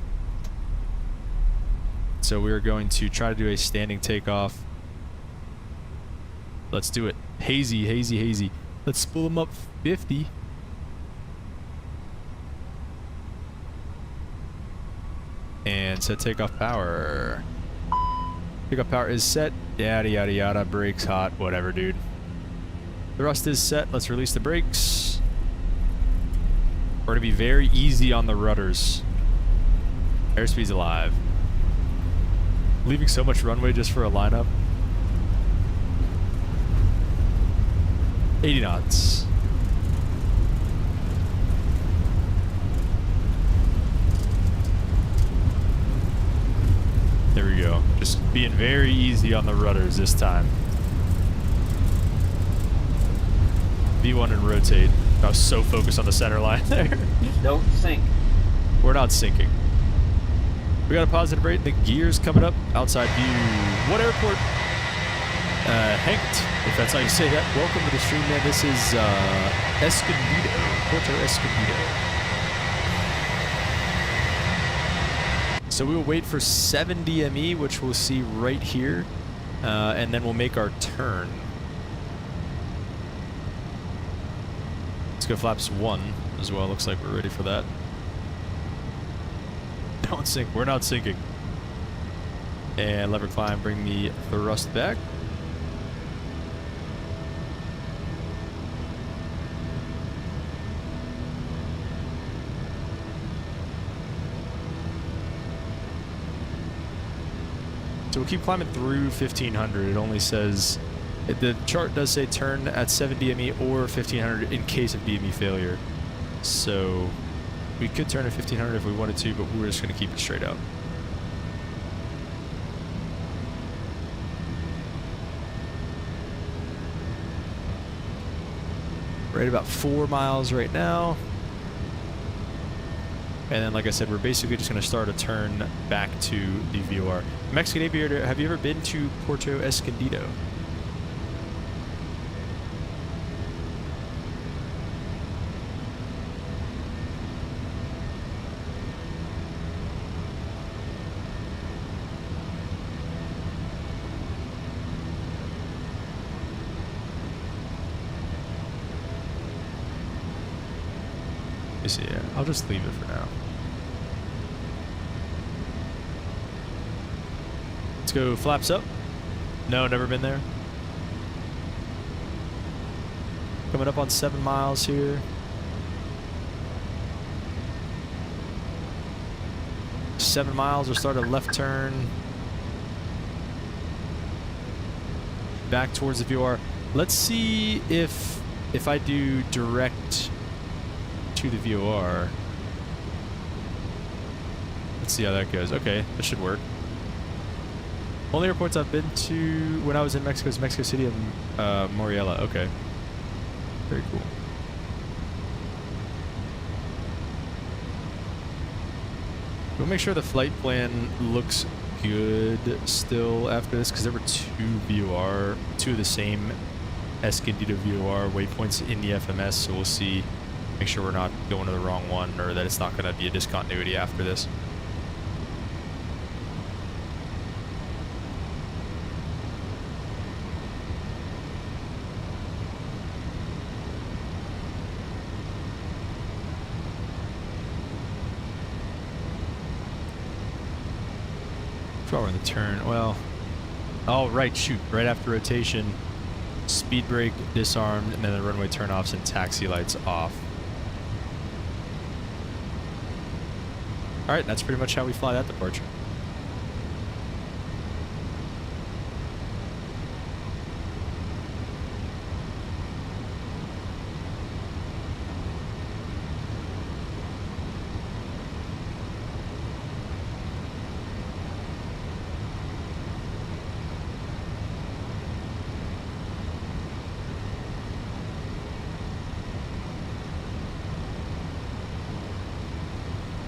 so we're going to try to do a standing takeoff. Let's do it. Hazy, hazy, hazy. Let's spool them up 50. And set takeoff power. Takeoff power is set. Yada, yada, yada. Brakes hot. Whatever, dude. Thrust is set. Let's release the brakes. We're going to be very easy on the rudders. Airspeed's alive. Leaving so much runway just for a lineup. 80 knots. There we go. Just being very easy on the rudders this time. V1 and rotate. I was so focused on the center line there. Don't sink. We're not sinking. We got a positive rate. The gears coming up. Outside view. What airport? Hanked, if that's how you say that. Welcome to the stream, man. This is Escondido. Puerto Escondido. So we will wait for 7 DME, which we'll see right here, and then we'll make our turn. Let's go flaps 1 as well. Looks like we're ready for that. Don't sink. We're not sinking. And lever climb. Bring the thrust back. So we'll keep climbing through 1500. It only says, the chart does say turn at 7 DME or 1500 in case of DME failure. So we could turn at 1500 if we wanted to, but we're just going to keep it straight out. Right about 4 miles right now. And then, like I said, we're basically just going to start a turn back to the VOR. Mexican Aviator, have you ever been to Puerto Escondido? Yeah, I'll just leave it for now. Let's go flaps up. No, never been there. Coming up on 7 miles here. 7 miles, we'll start a left turn. Back towards the VOR. Let's see if I do direct to the VOR. Let's see how that goes. Okay, that should work. Only airports I've been to when I was in Mexico is Mexico City and Moriela. Okay. Very cool. We'll make sure the flight plan looks good still after this, because there were two of the same Escondido VOR waypoints in the FMS, so we'll see. Make sure we're not going to the wrong one, or that it's not going to be a discontinuity after this. We're in the turn. Well, oh right, shoot, right after rotation, speed brake disarmed, and then the runway turnoffs and taxi lights off. All right, that's pretty much how we fly that departure.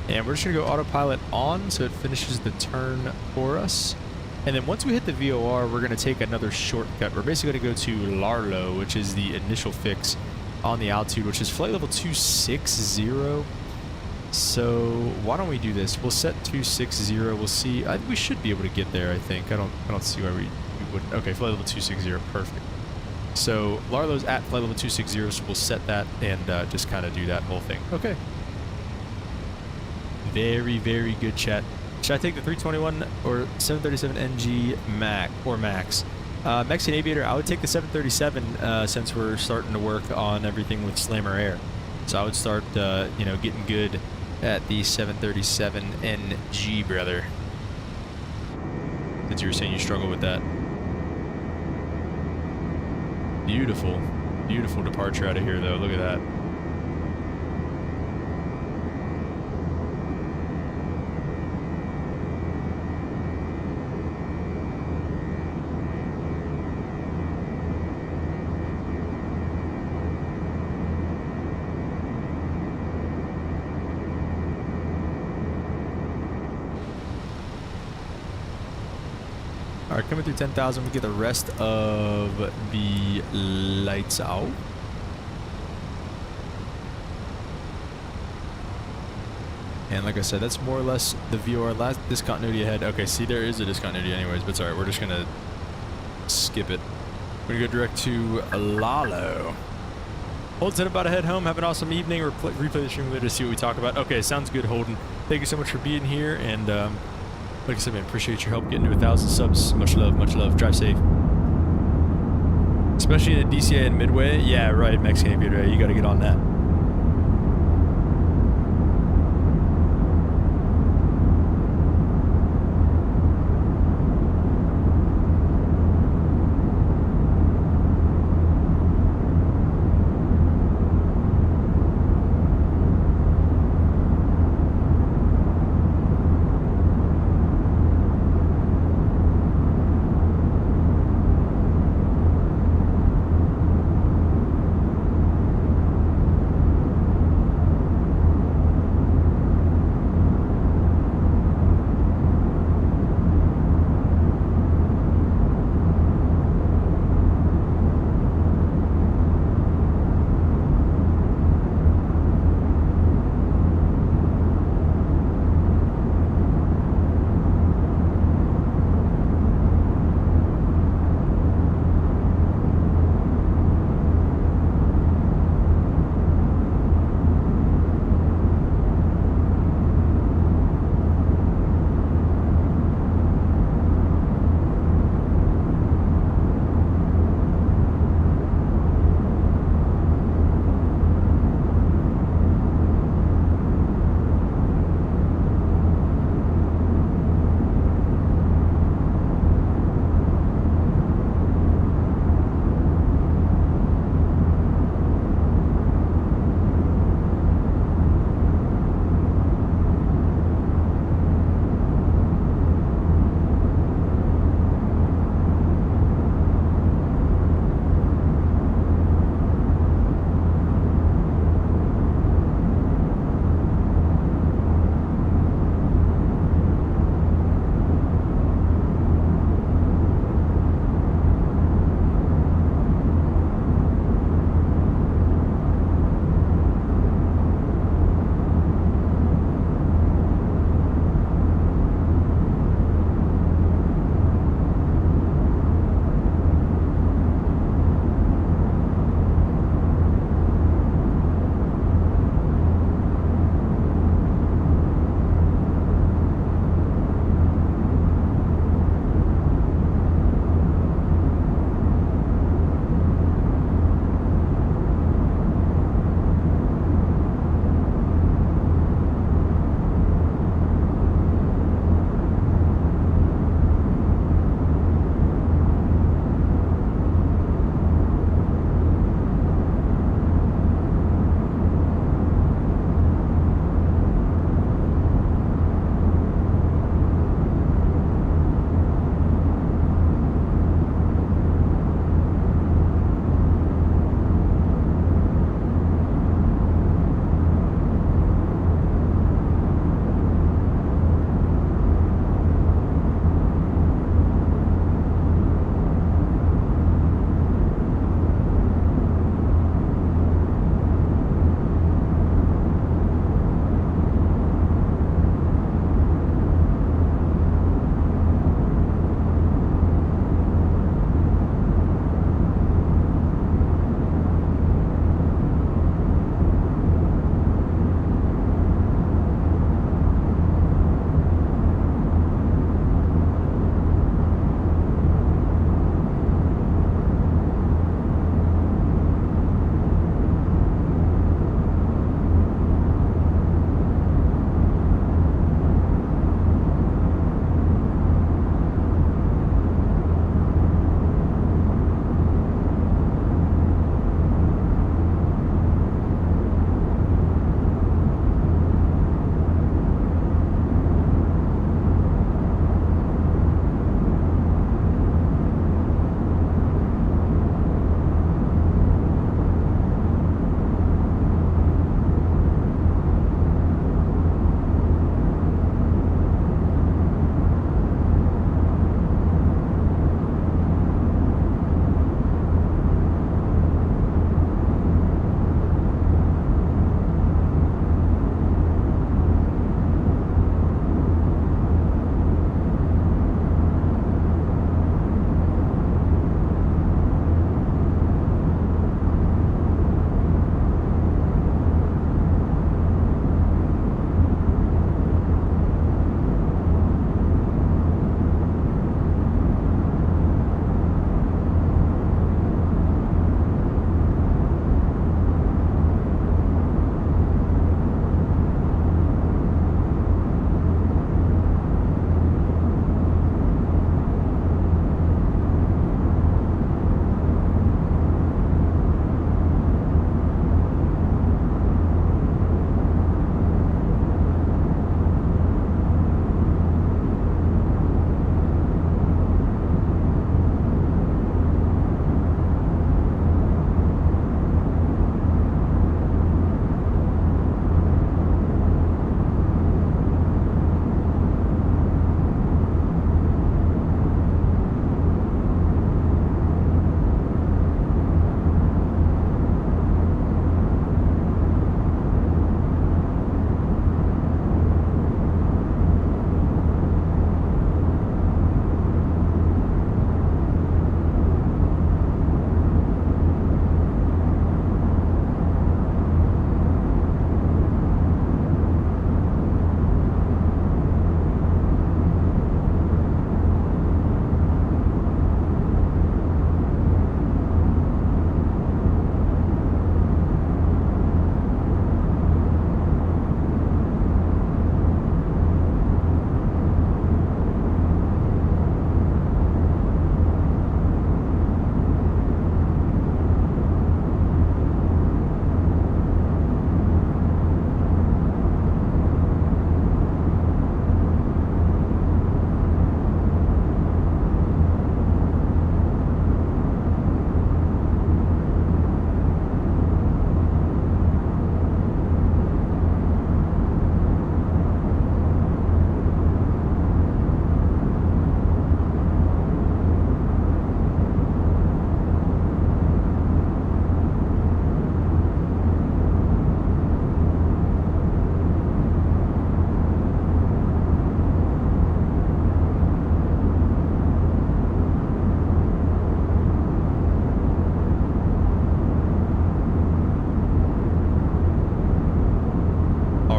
And we're just going to go autopilot on so it finishes the turn for us. And then once we hit the VOR, we're going to take another shortcut. We're basically going to go to Larlo, which is the initial fix on the altitude, which is flight level 260. So why don't we do this? We'll set 260. We'll see. We should be able to get there, I think. I don't see why we wouldn't. Okay, flight level 260. Perfect. So Larlo's at flight level 260, so we'll set that and just kind of do that whole thing. Okay. Very, very good, chat. Should I take the 321 or 737NG Max? Mexican Aviator, I would take the 737 since we're starting to work on everything with Slammer Air. So I would start, getting good at the 737NG, brother. Since you were saying you struggle with that. Beautiful, beautiful departure out of here, though. Look at that. All right, coming through 10,000, we get the rest of the lights out. And like I said, that's more or less the VOR. Last discontinuity ahead. Okay, see, there is a discontinuity anyways, but it's all right. We're just going to skip it. We're going to go direct to Lalo. Holden, about to head home. Have an awesome evening. Replay the stream later to see what we talk about. Okay, sounds good, Holden. Thank you so much for being here. And like I said, man, appreciate your help getting to 1,000 subs. Much love, much love. Drive safe. Especially in the DCA and Midway. Yeah, right, Mexican Aviator. You got to get on that.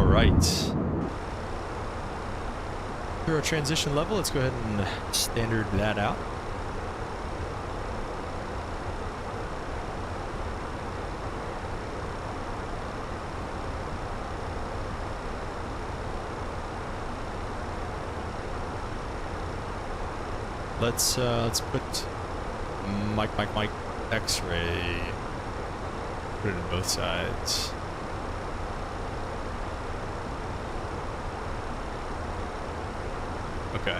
right. Through our transition level, let's go ahead and standard that out. Let's put Mike X-ray. Put it in both sides. Okay.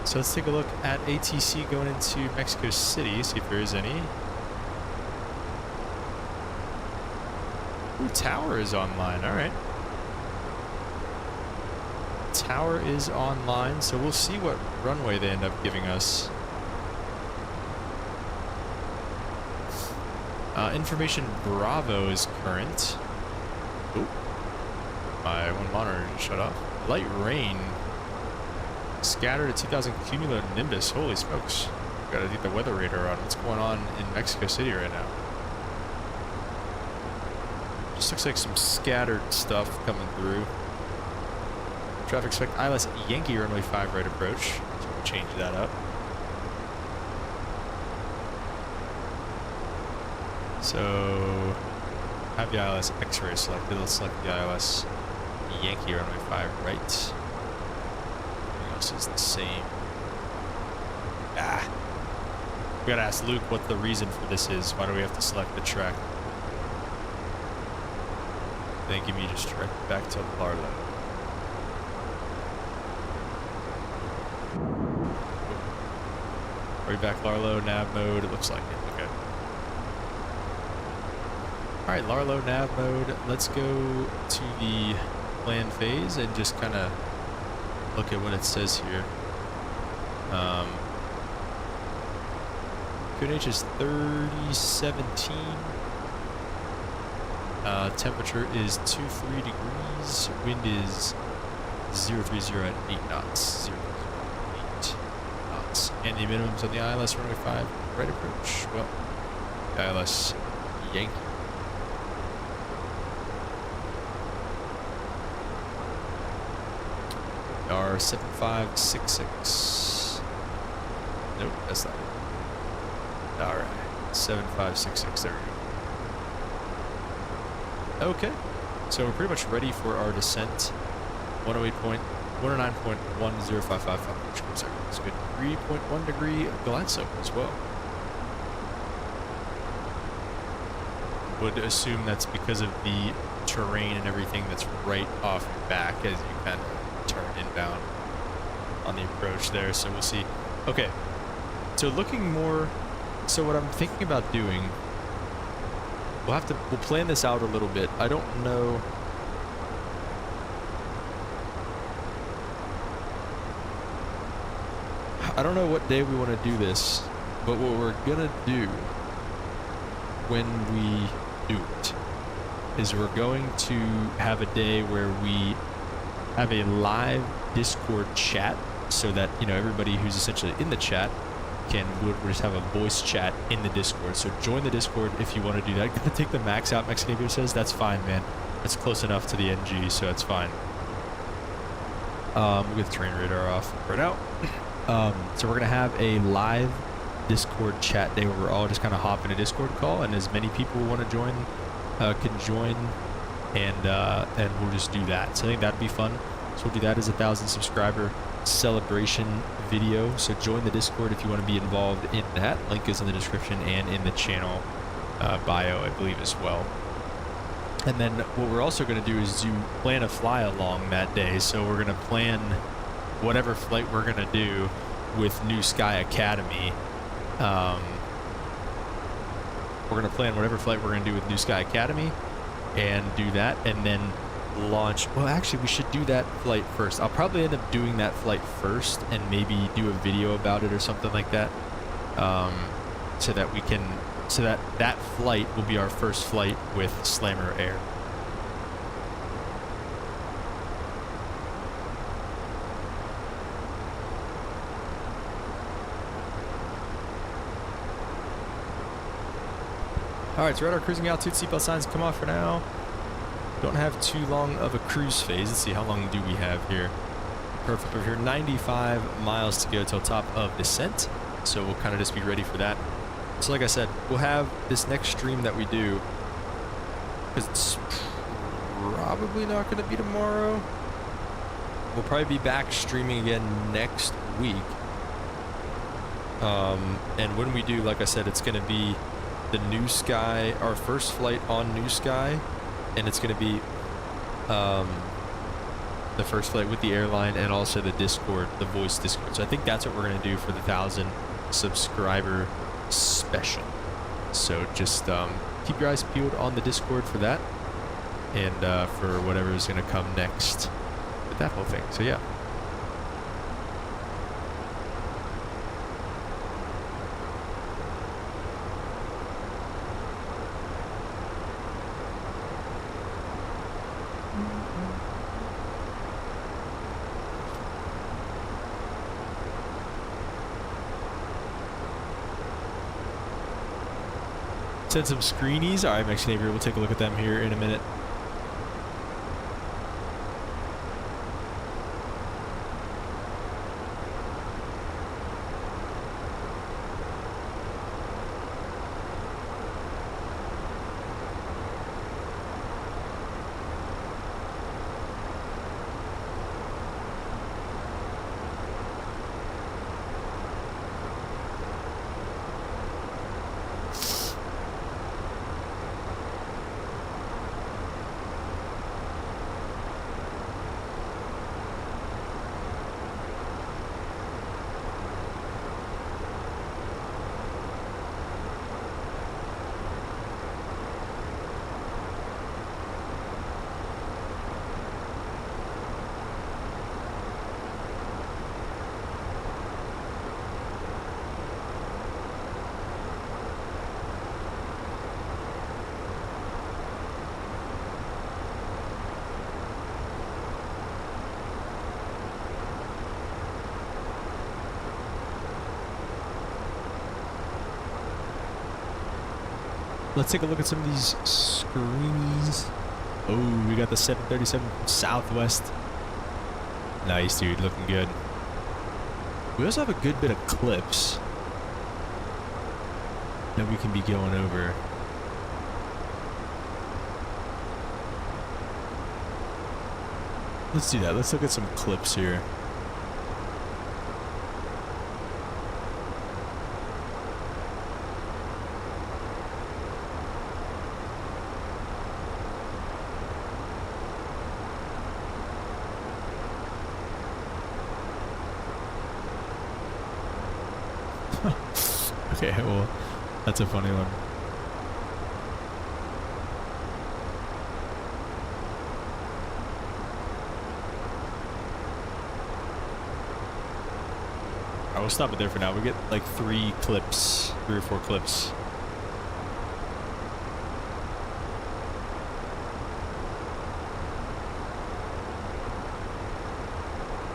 So let's take a look at ATC going into Mexico City, see if there is any. Ooh, tower is online, alright. Tower is online, so we'll see what runway they end up giving us. Information Bravo is current. Oop. My one monitor just shut off. Light rain. Scattered at 2,000 cumulative nimbus. Holy smokes. Gotta get the weather radar on. What's going on in Mexico City right now? Just looks like some scattered stuff coming through. Traffic expect ILS Yankee runway 5 right approach. So we'll change that up. So have the ILS X-ray selected. Let's select the ILS Yankee runway 5 right. Everything else is the same. We gotta ask Luke what the reason for this is. Why do we have to select the track? Then give me just direct back to Larlo. Are we back Larlo, nav mode? It looks like it. Okay. Alright, Larlo, nav mode. Let's go to the plan phase and just kind of look at what it says here. QNH is 3017. Temperature is 23 degrees. Wind is 030 at 8 knots. 0.8 knots. And the minimums on the ILS runway 5 right approach. Well, the ILS Yankee. R7566. Nope, that's not it. Alright, 7566, there we go. Okay, so we're pretty much ready for our descent. 109.1055 which comes out. It's a good 3.1 degree glide slope as well. Would assume that's because of the terrain and everything that's right off your back as you kind of turn inbound on the approach there, so we'll see. Okay, so looking more, so what I'm thinking about doing, we'll plan this out a little bit. I don't know. I don't know what day we want to do this, but what we're gonna do when we do it is we're going to have a day where we have a live Discord chat, so that, you know, everybody who's essentially in the chat we'll just have a voice chat in the Discord. So join the Discord if you want to do that. Gonna take the max out, Mexican Aviator says. That's fine, man. That's close enough to the NG, so that's fine. We'll get the terrain radar off right out. So we're gonna have a live Discord chat day where we're all just kind of hop in a Discord call, and as many people who want to join can join, and we'll just do that. So I think that'd be fun. So we'll do that as a 1,000 subscriber celebration video. So join the Discord if you want to be involved in that. Link is in the description and in the channel bio, I believe, as well. And then what we're also going to do is plan a fly along that day. So we're going to plan whatever flight we're going to do with New Sky Academy. We're going to plan whatever flight we're going to do with New Sky Academy and do that, and then launch. Well, actually, we should do that flight first. I'll probably end up doing that flight first and maybe do a video about it or something like that, so that that flight will be our first flight with Slammer Air. Alright, so we're at our cruising altitude. Seatbelt signs come off for now. Don't have too long of a cruise phase. Let's see, how long do we have here? Perfect. We're here 95 miles to go till top of descent. So we'll kind of just be ready for that. So like I said, we'll have this next stream that we do, because it's probably not going to be tomorrow. We'll probably be back streaming again next week. And when we do, like I said, it's going to be the New Sky, our first flight on New Sky, and it's going to be the first flight with the airline and also the Discord, the voice Discord. So I think that's what we're going to do for the 1,000 subscriber special. So just keep your eyes peeled on the Discord for that, and for whatever is going to come next with that whole thing. So yeah. Send some screenies. All right, Mex Navy, we'll take a look at them here in a minute. Let's take a look at some of these screenies. Oh, we got the 737 Southwest. Nice, dude. Looking good. We also have a good bit of clips that we can be going over. Let's do that. Let's look at some clips here. Okay, well, that's a funny one. Alright, we'll stop it there for now. We get like 3 or 4 clips.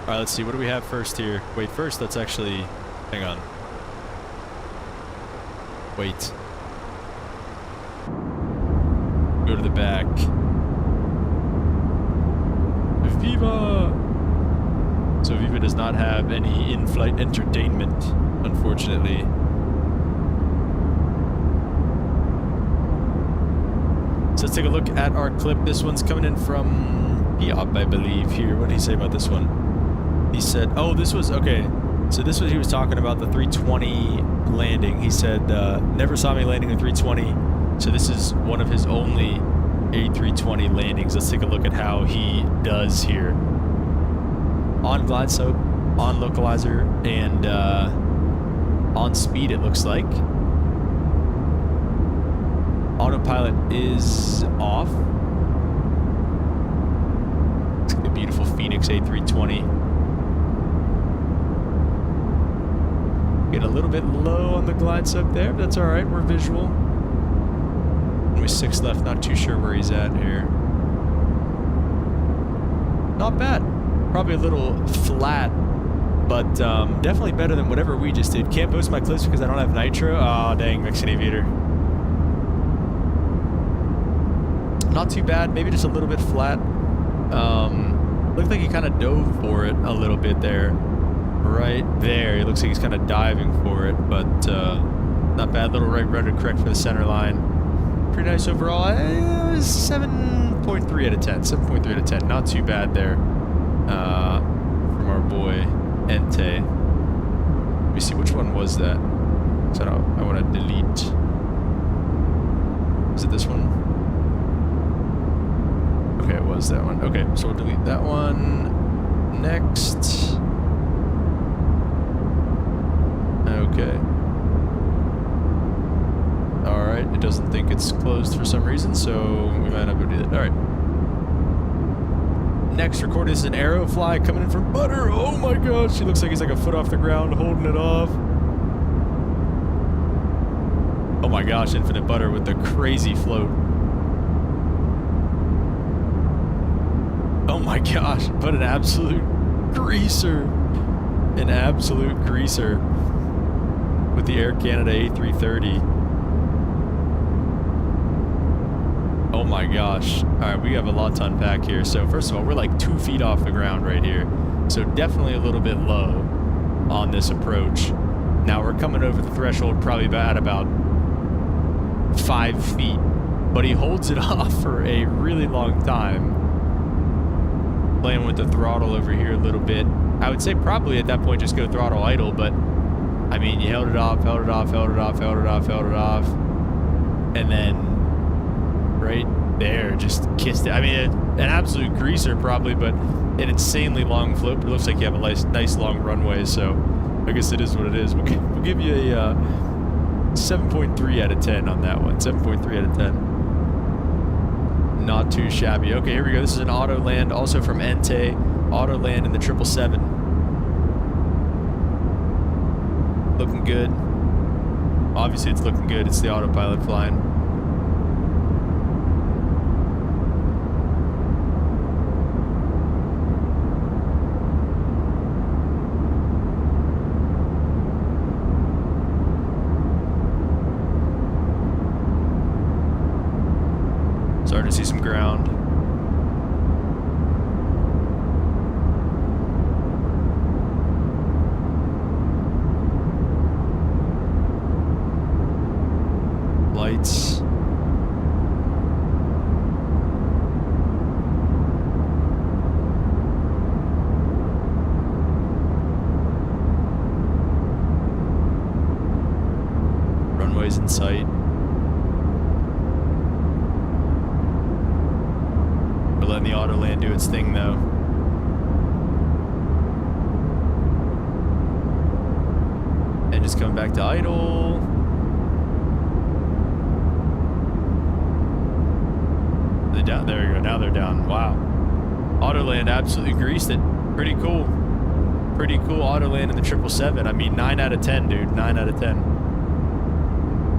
Alright, let's see. What do we have first here? Wait, first, let's actually... Hang on. Wait. Go to the back. Viva! So Viva does not have any in-flight entertainment, unfortunately. So let's take a look at our clip. This one's coming in from Piop, I believe, here. What did he say about this one? He said, oh, this was, okay. So this was, he was talking about the 320 landing. He said, never saw me landing a 320. So this is one of his only A320 landings. Let's take a look at how he does here. On glide slope, on localizer, and on speed, it looks like. Autopilot is off. It's a beautiful Fenix A320. Get a little bit low on the glide slope there, but that's alright, we're visual. Only 6 left, not too sure where he's at here. Not bad. Probably a little flat, but definitely better than whatever we just did. Can't post my clips because I don't have nitro. Oh, dang, Mexican Aviator. Not too bad, maybe just a little bit flat. Looked like he kind of dove for it a little bit there. Right there, it looks like he's kind of diving for it, but not bad. Little right rudder correct for the center line. Pretty nice overall. 7.3 out of 10. 7.3 out of 10. Not too bad there from our boy Ente. Let me see, which one was that? So I want to delete. Is it this one? Okay, it was that one. Okay, so we'll delete that one. Next. Okay. Alright, it doesn't think it's closed for some reason, so we might not be able to do that. Alright. Next recorded is an arrow fly coming in from Butter. Oh my gosh, he looks like he's like a foot off the ground holding it off. Oh my gosh, Infinite Butter with the crazy float. Oh my gosh, what an absolute greaser. An absolute greaser with the Air Canada A330. Oh my gosh. Alright, we have a lot to unpack here. So first of all, we're like 2 feet off the ground right here. So definitely a little bit low on this approach. Now we're coming over the threshold probably at about 5 feet. But he holds it off for a really long time. Playing with the throttle over here a little bit. I would say probably at that point just go throttle idle, but I mean, you held it off, held it off, held it off, held it off, held it off, and then right there just kissed it. I mean, an absolute greaser probably, but an insanely long float. But it looks like you have a nice long runway, so I guess it is what it is. We'll give you a 7.3 out of 10 on that one. 7.3 out of 10. Not too shabby. Okay, here we go. This is an auto land, also from Ente. Auto land in the 777. Looking good. Obviously, it's looking good. It's the autopilot flying. Starting to see some ground. Lights. Runways in sight. We're letting the auto land do its thing though. And just coming back to idle. Down, there you go. Now they're down. Wow. Autoland absolutely greased it. Pretty cool. Pretty cool Autoland in the 777. I mean, 9 out of 10, dude. 9 out of 10.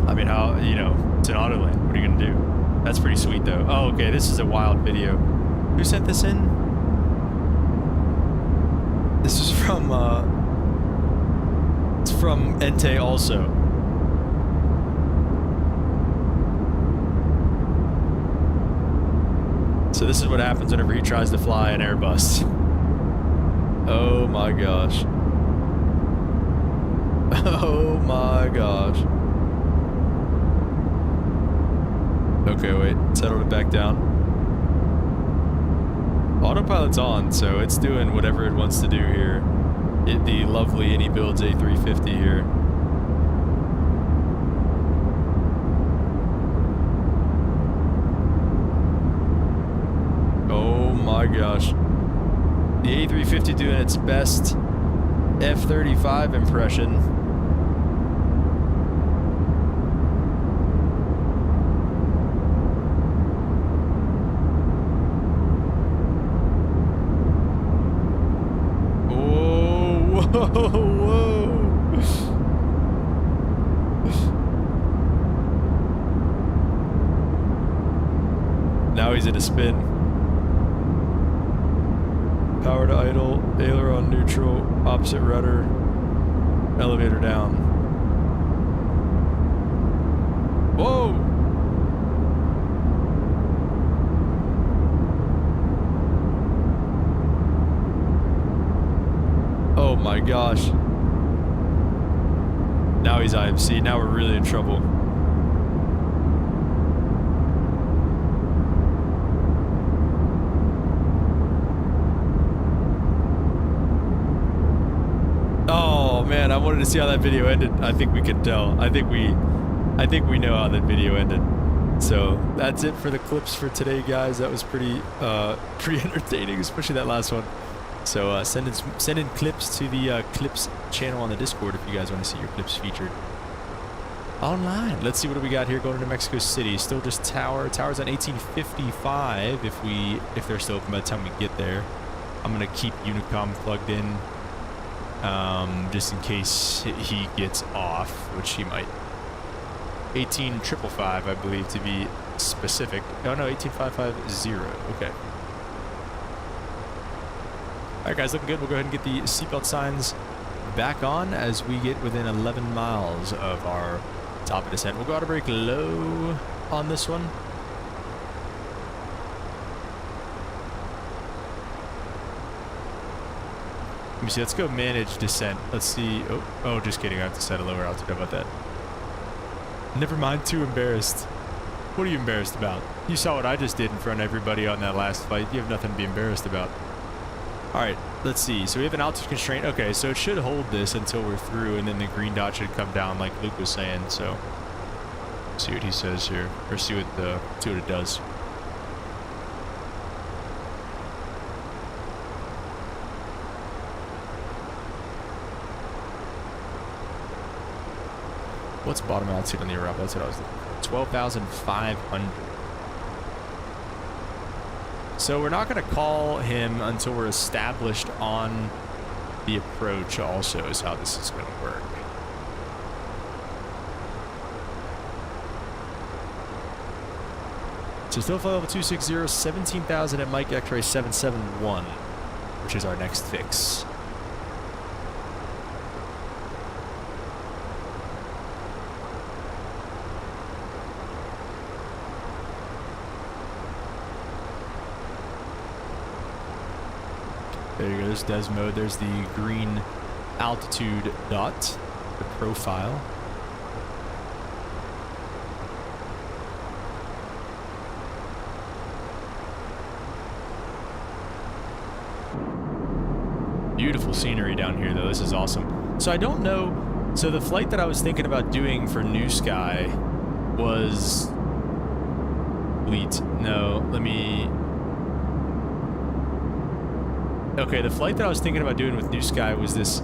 I mean, how, you know, it's an Autoland. What are you going to do? That's pretty sweet, though. Oh, okay. This is a wild video. Who sent this in? This is from, it's from Ente also. So this is what happens whenever he tries to fly an Airbus. Oh my gosh. Oh my gosh. Okay, wait. Settled it back down. Autopilot's on, so it's doing whatever it wants to do here. The lovely Any Builds A350 here. Oh my gosh. The A350 doing its best F-35 impression. Oh, whoa, whoa. Now he's in a spin. Power to idle, aileron neutral, opposite rudder, elevator down. Whoa! my gosh. Now he's IMC. Now we're really in trouble. Oh man, I wanted to see how that video ended. I think we can tell. I think we know how that video ended. So that's it for the clips for today, guys. That was pretty entertaining, especially that last one. So send in clips to the clips channel on the Discord if you guys want to see your clips featured online. Let's see what do we got here going into Mexico City. Still just Tower. Tower's on 1855 if they're still open by the time we get there. I'm gonna keep Unicom plugged in just in case he gets off, which he might. 18555, I believe, to be specific. Oh no, 18550. Okay. Alright guys, looking good. We'll go ahead and get the seatbelt signs back on as we get within 11 miles of our top of descent. We'll go out of brake low on this one. Let me see, let's go manage descent. Let's see. Oh, just kidding. I have to set a lower altitude. How about that? Never mind, too embarrassed. What are you embarrassed about? You saw what I just did in front of everybody on that last flight. You have nothing to be embarrassed about. Alright, let's see. So we have an altitude constraint. Okay, so it should hold this until we're through, and then the green dot should come down like Luke was saying. So, see what he says here. Or see what it does. What's bottom altitude on the arrival? That's what I was looking for. 12,500. So we're not going to call him until we're established on the approach also is how this is going to work. So still flight level 260, 17,000 at Mike X-ray 771, which is our next fix. There you go, there's des mode, there's the green altitude dot, the profile. Beautiful scenery down here though, this is awesome. So I don't know, so the flight that I was thinking about doing for New Sky was... Okay, the flight that I was thinking about doing with New Sky was this,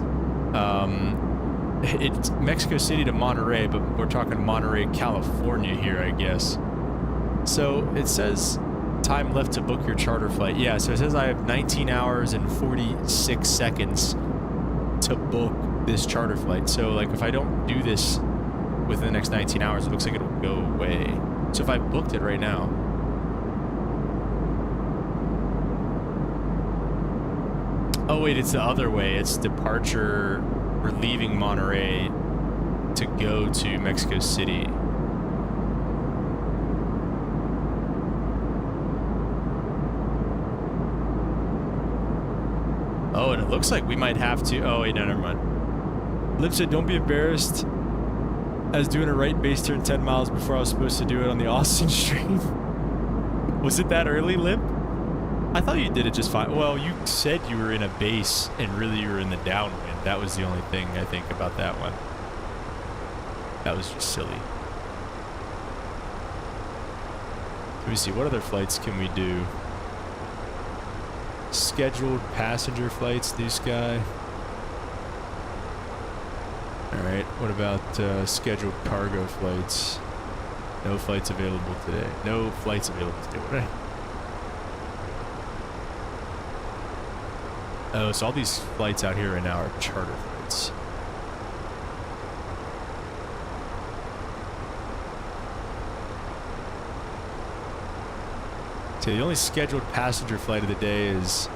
it's Mexico City to Monterey, but we're talking Monterey, California here, I guess. So it says time left to book your charter flight. Yeah, so it says I have 19 hours and 46 seconds to book this charter flight. So like if I don't do this within the next 19 hours, it looks like it'll go away. So if I booked it right now, oh wait, it's the other way. It's departure. We're leaving Monterey to go to Mexico City. Oh, and it looks like we might have to... Oh wait, no, never mind. Lip said, don't be embarrassed. I was doing a right base turn 10 miles before I was supposed to do it on the Austin stream. Was it that early, Lip? I thought you did it just fine. Well, you said you were in a base and really you were in the downwind. That was the only thing I think about that one. That was just silly. Let me see, what other flights can we do? Scheduled passenger flights, New Sky. Alright, what about scheduled cargo flights? No flights available today. No flights available today. What did I... Oh, so all these flights out here right now are charter flights. So the only scheduled passenger flight of the day is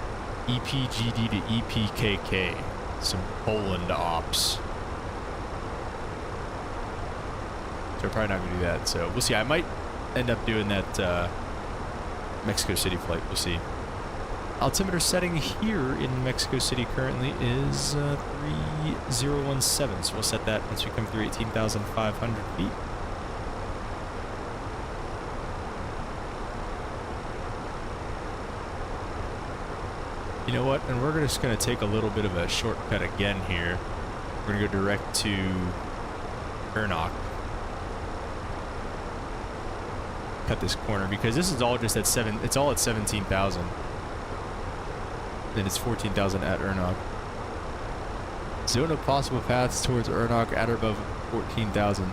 EPGD to EPKK. Some Poland ops. So we're probably not going to do that. So we'll see. I might end up doing that Mexico City flight. We'll see. Altimeter setting here in Mexico City currently is 3017, so we'll set that once we come through 18,500 feet. You know what? And we're just going to take a little bit of a shortcut again here. We're going to go direct to Ernok. Cut this corner because this is all just at it's all at 17,000. Then it's 14,000 at Ernok. Zone of possible paths towards Ernok at or above 14,000.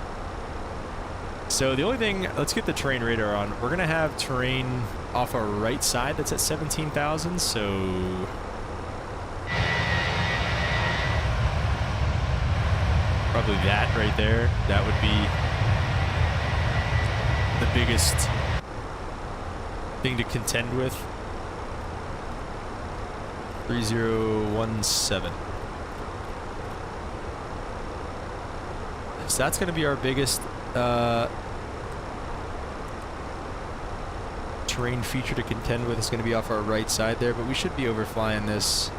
So the only thing, let's get the terrain radar on. We're gonna have terrain off our right side that's at 17,000. So probably that right there. That would be the biggest thing to contend with. 3017. So that's going to be our biggest terrain feature to contend with. It's going to be off our right side there, but we should be overflying this.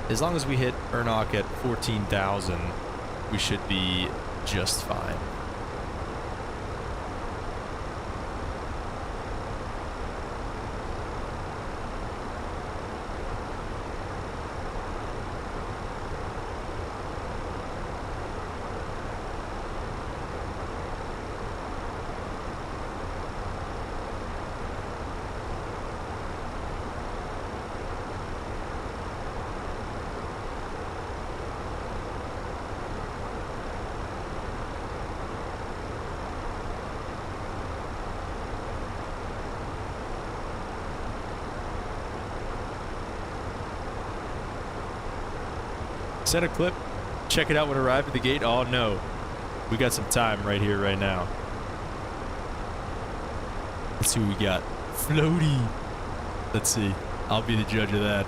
As long as we hit Ernok at 14,000, we should be just fine. Set a clip, check it out when arrived at the gate. Oh no, we got some time right here, right now. Let's see what we got. Floaty. Let's see. I'll be the judge of that.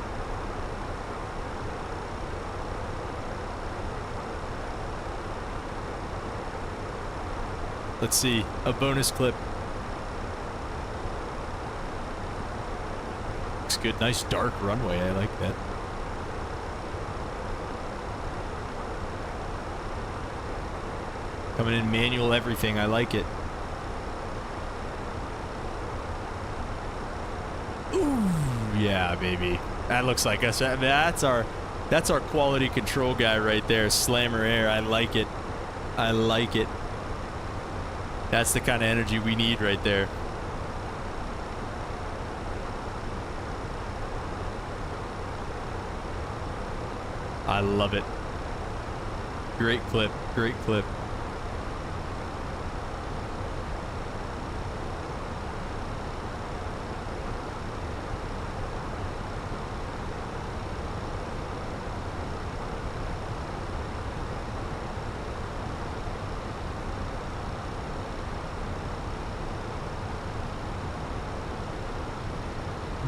Let's see. A bonus clip. Looks good. Nice dark runway. I like that. Coming in manual everything. I like it. Ooh, yeah, baby. That looks like us. That's our quality control guy right there. Slammer air. I like it. I like it. That's the kind of energy we need right there. I love it. Great clip. Great clip.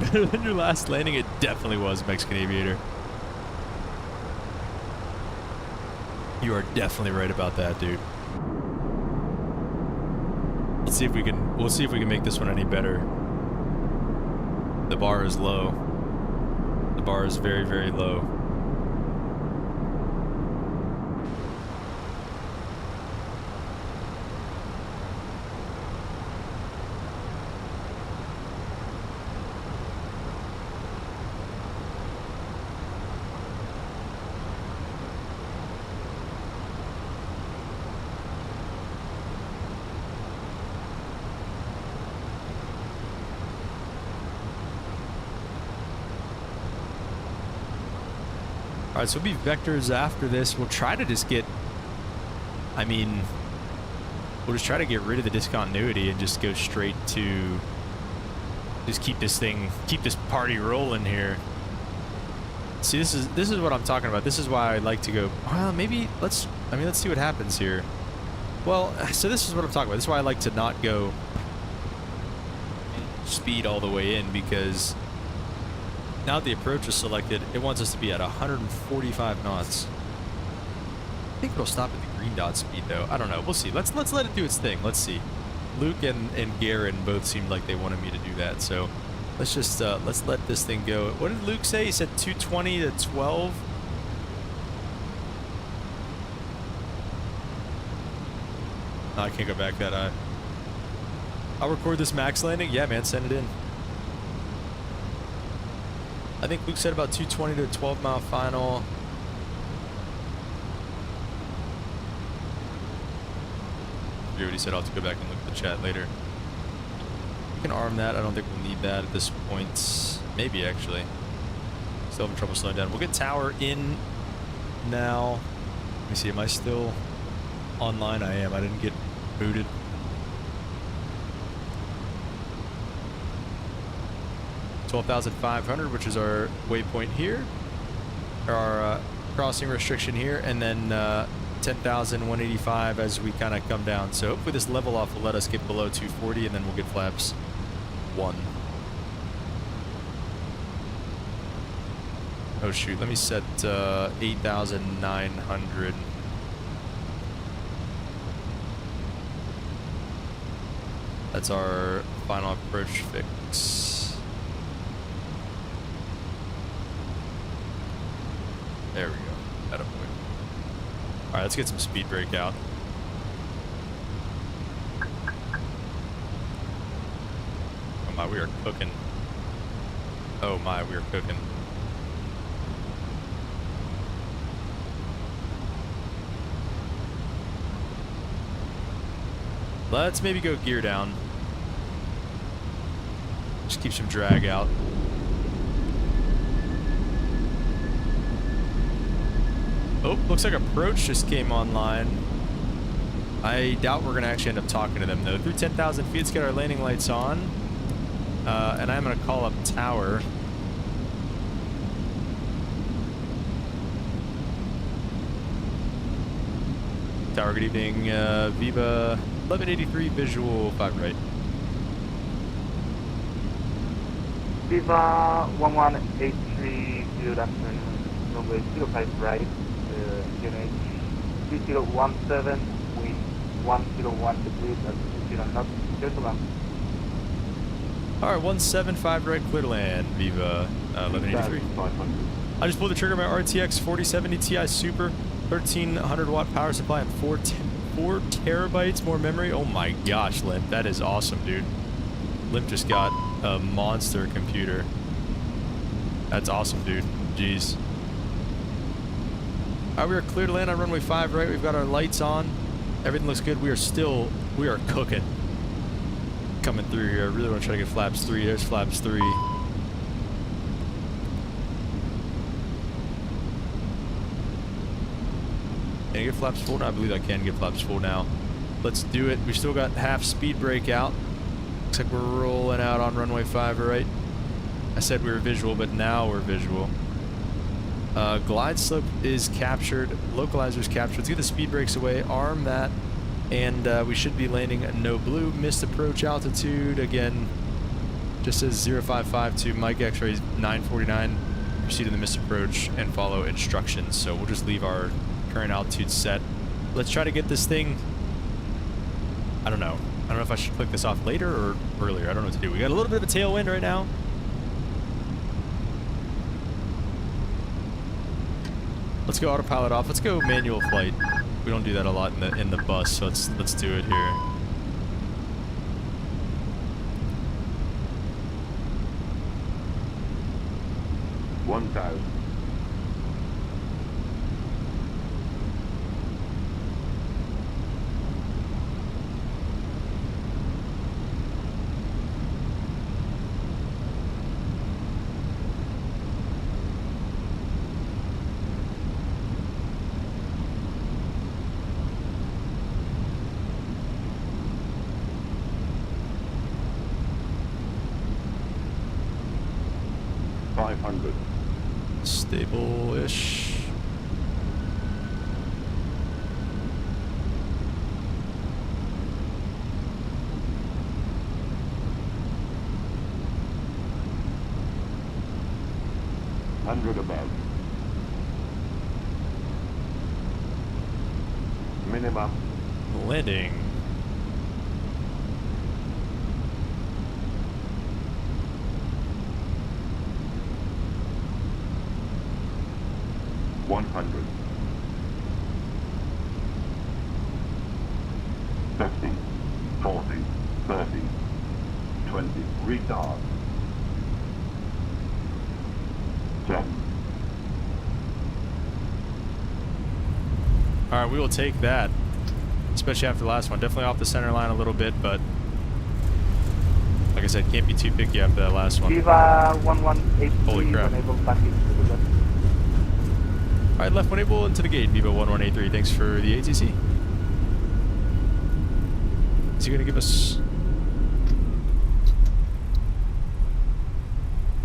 Better than your last landing? It definitely was, Mexican Aviator. You are definitely right about that, dude. Let's see if we can, we'll see if we can make this one any better. The bar is low. The bar is very, very low. Alright, so we'll be vectors after this. We'll try to just get, I mean, we'll just try to get rid of the discontinuity and just go straight to, just keep this party rolling here. See, this is what I'm talking about. This is why I like to go, well, maybe let's see what happens here. Well, so this is what I'm talking about. This is why I like to not go speed all the way in, because now that the approach is selected, it wants us to be at 145 knots. I think it'll stop at the green dot speed, though. I don't know. We'll see. Let's let it do its thing. Let's see. Luke and Garen both seemed like they wanted me to do that, so Let's just let's let this thing go. What did Luke say? He said 220 to 12. No, I can't go back that high. I'll record this max landing. Yeah, man, send it in. I think Luke said about 220 to 12 mile final. I forget what he said. I'll have to go back and look at the chat later. We can arm that. I don't think we'll need that at this point. Maybe, actually. Still having trouble slowing down. We'll get tower in now. Let me see. Am I still online? I am. I didn't get booted. $12,500, which is our waypoint here. Our crossing restriction here. And then 10,185 as we kind of come down. So hopefully this level off will let us get below 240, and then we'll get flaps 1. Oh shoot, let me set 8,900. That's our final approach fix. There we go. Attaboy. Alright, let's get some speed brake out. Oh my, we are cooking. Oh my, we are cooking. Let's maybe go gear down. Just keep some drag out. Oh, looks like approach just came online. I doubt we're going to actually end up talking to them, though. Through 10,000 feet, let's get our landing lights on. And I'm going to call up tower. Tower, good evening. Viva 1183 visual 5 right. Viva 1183, good afternoon. Runway 05 right. Unit 3017 with 101 degrees at 20 knots. Clear to land. Alright, 175 right, clear to land. Viva 1183. 500. I just pulled the trigger on my RTX 4070 Ti Super, 1300 watt power supply, and 4 terabytes more memory. Oh my gosh, Limp, that is awesome, dude. Limp just got a monster computer. That's awesome, dude. Jeez. Alright, we are clear to land on runway 5 right. We've got our lights on. Everything looks good. We are cooking. Coming through here. I really want to try to get flaps 3. There's flaps 3. Can I get flaps full now? I believe I can get flaps full now. Let's do it. We still got half speed brake out. Looks like we're rolling out on runway 5 right. I said we were visual, but now we're visual. Glide slope is captured. Localizer's captured. Let's get the speed brakes away. Arm that. And we should be landing no blue. Missed approach altitude. Again, just says 0552. Mike X-ray 949. Proceed in the missed approach and follow instructions. So we'll just leave our current altitude set. Let's try to get this thing. I don't know. I don't know if I should click this off later or earlier. I don't know what to do. We got a little bit of a tailwind right now. Let's go autopilot off. Let's go manual flight. We don't do that a lot in the bus, so let's do it here. $1,000. $500. Stable-ish. $100 above. Minimum. Landing. 100. 50, 40, 30, 20, retard. 10. All right, we will take that, especially after the last one. Definitely off the center line a little bit, but like I said, can't be too picky after that last one. Viva 1183, Holy crap. enable back into the left. All right, left one able into the gate, Viva 1183. Thanks for the ATC. Is he going to give us...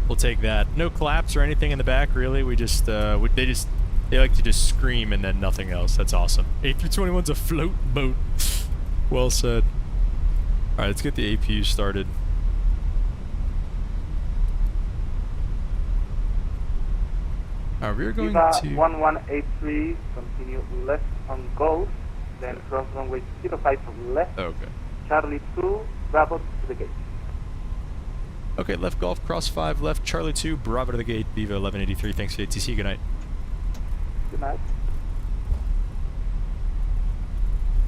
We'll take that. No claps or anything in the back, really. We just, they like to just scream and then nothing else. That's awesome. A321's a float boat. Well said. All right, let's get the APU started. All right, we're going Viva to... 1183, continue left on Golf, then cross runway 05 left, Okay. Charlie 2, Bravo to the gate. Okay, left Golf, cross 5, left Charlie 2, Bravo to the gate, Viva 1183. Thanks for the ATC. Good night. Good night.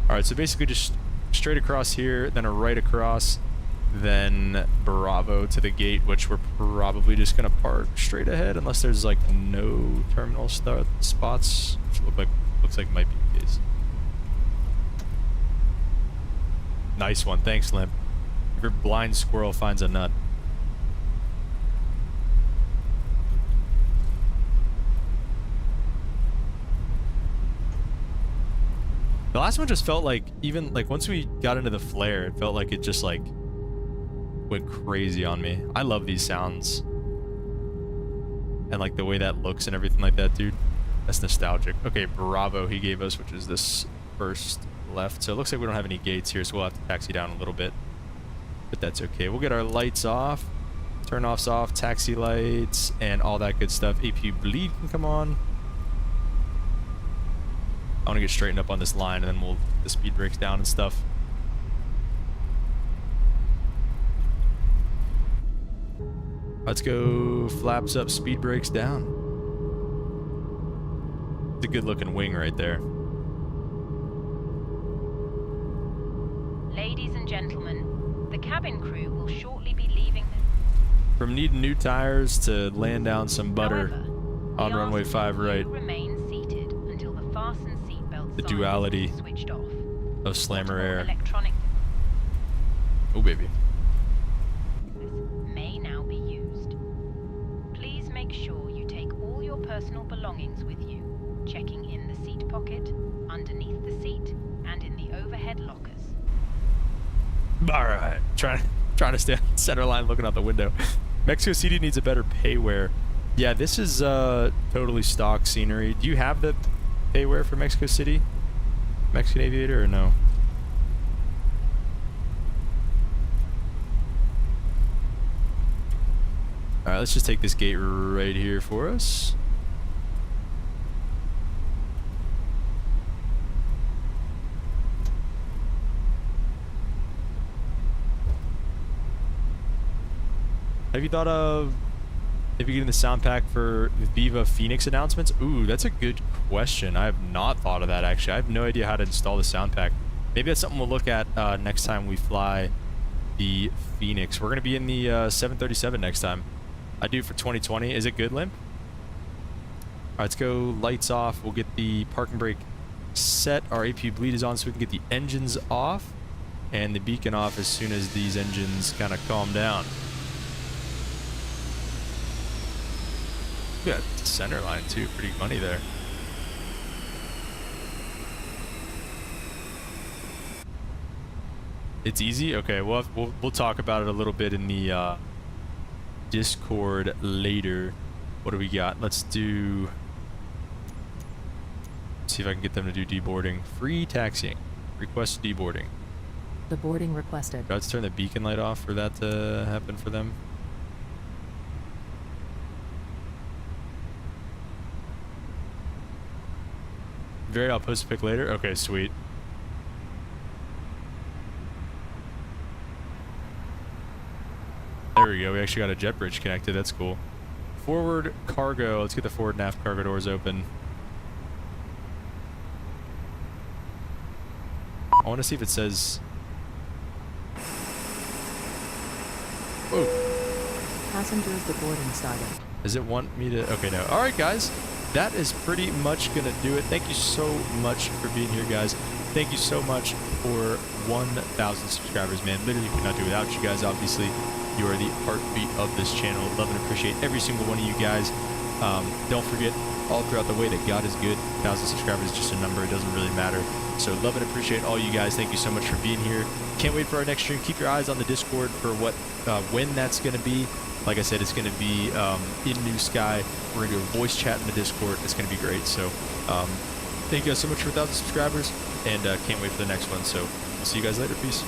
All right, so basically just straight across here, then a right across, then Bravo to the gate, which we're probably just gonna park straight ahead unless there's like no terminal spots, which looks like might be the case. Nice one, thanks, Limp. If your blind squirrel finds a nut. The last one just felt like, even like once we got into the flare, it felt like it just like went crazy on me. I love these sounds. And like the way that looks and everything like that, dude. That's nostalgic. Okay, Bravo he gave us, which is this first left. So it looks like we don't have any gates here, so we'll have to taxi down a little bit. But that's okay. We'll get our lights off. Turn-offs off, taxi lights, and all that good stuff. APU bleed can come on. I want to get straightened up on this line, and then we'll the speed brakes down and stuff. Let's go flaps up, speed brakes down. It's a good looking wing right there. Ladies and gentlemen, the cabin crew will shortly be leaving From needing new tires to laying down some butter However, on we runway ask 5 that you right. remain seated until the fasten seatbelt The sign duality is switched off. of slammer Multiple air. Electronic Oh baby. may now be used. Please make sure you take all your personal belongings with you, checking in the seat pocket, underneath the seat, and in the overhead lockers. All right, trying to stay on the center line, looking out the window. Mexico City needs a better payware. Yeah, this is totally stock scenery. Do you have the payware for Mexico City, Mexican Aviator, or no? All right, let's just take this gate right here for us. Have you thought of maybe getting the sound pack for Viva Phoenix announcements? Ooh, that's a good question. I have not thought of that, actually. I have no idea how to install the sound pack. Maybe that's something we'll look at next time we fly the Phoenix. We're going to be in the 737 next time. I do for 2020. Is it good, Limp? All right, let's go lights off. We'll get the parking brake set. Our APU bleed is on so we can get the engines off and the beacon off as soon as these engines kind of calm down. We got center line too, pretty money there. It's easy? Okay, we'll talk about it a little bit in the Discord later. What do we got? Let's see if I can get them to do deboarding. Free taxiing. Request deboarding. The boarding requested. Let's turn the beacon light off for that to happen for them. Very, I'll post a pic later. Okay, sweet. There we go. We actually got a jet bridge connected. That's cool. Forward cargo. Let's get the forward and aft cargo doors open. I want to see if it says... Whoa. Passengers, the boarding started. Does it want me to... Okay, no. All right, guys. That is pretty much going to do it. Thank you so much for being here, guys. Thank you so much for 1,000 subscribers, man. Literally could not do it without you guys, obviously. You are the heartbeat of this channel. Love and appreciate every single one of you guys. Don't forget, all throughout the way, that God is good. 1,000 subscribers is just a number. It doesn't really matter. So love and appreciate all you guys. Thank you so much for being here. Can't wait for our next stream. Keep your eyes on the Discord for when that's going to be. Like I said, it's going to be in New Sky. We're going to do a voice chat in the Discord. It's going to be great. So thank you guys so much for 1,000 subscribers, and can't wait for the next one. So I'll see you guys later. Peace.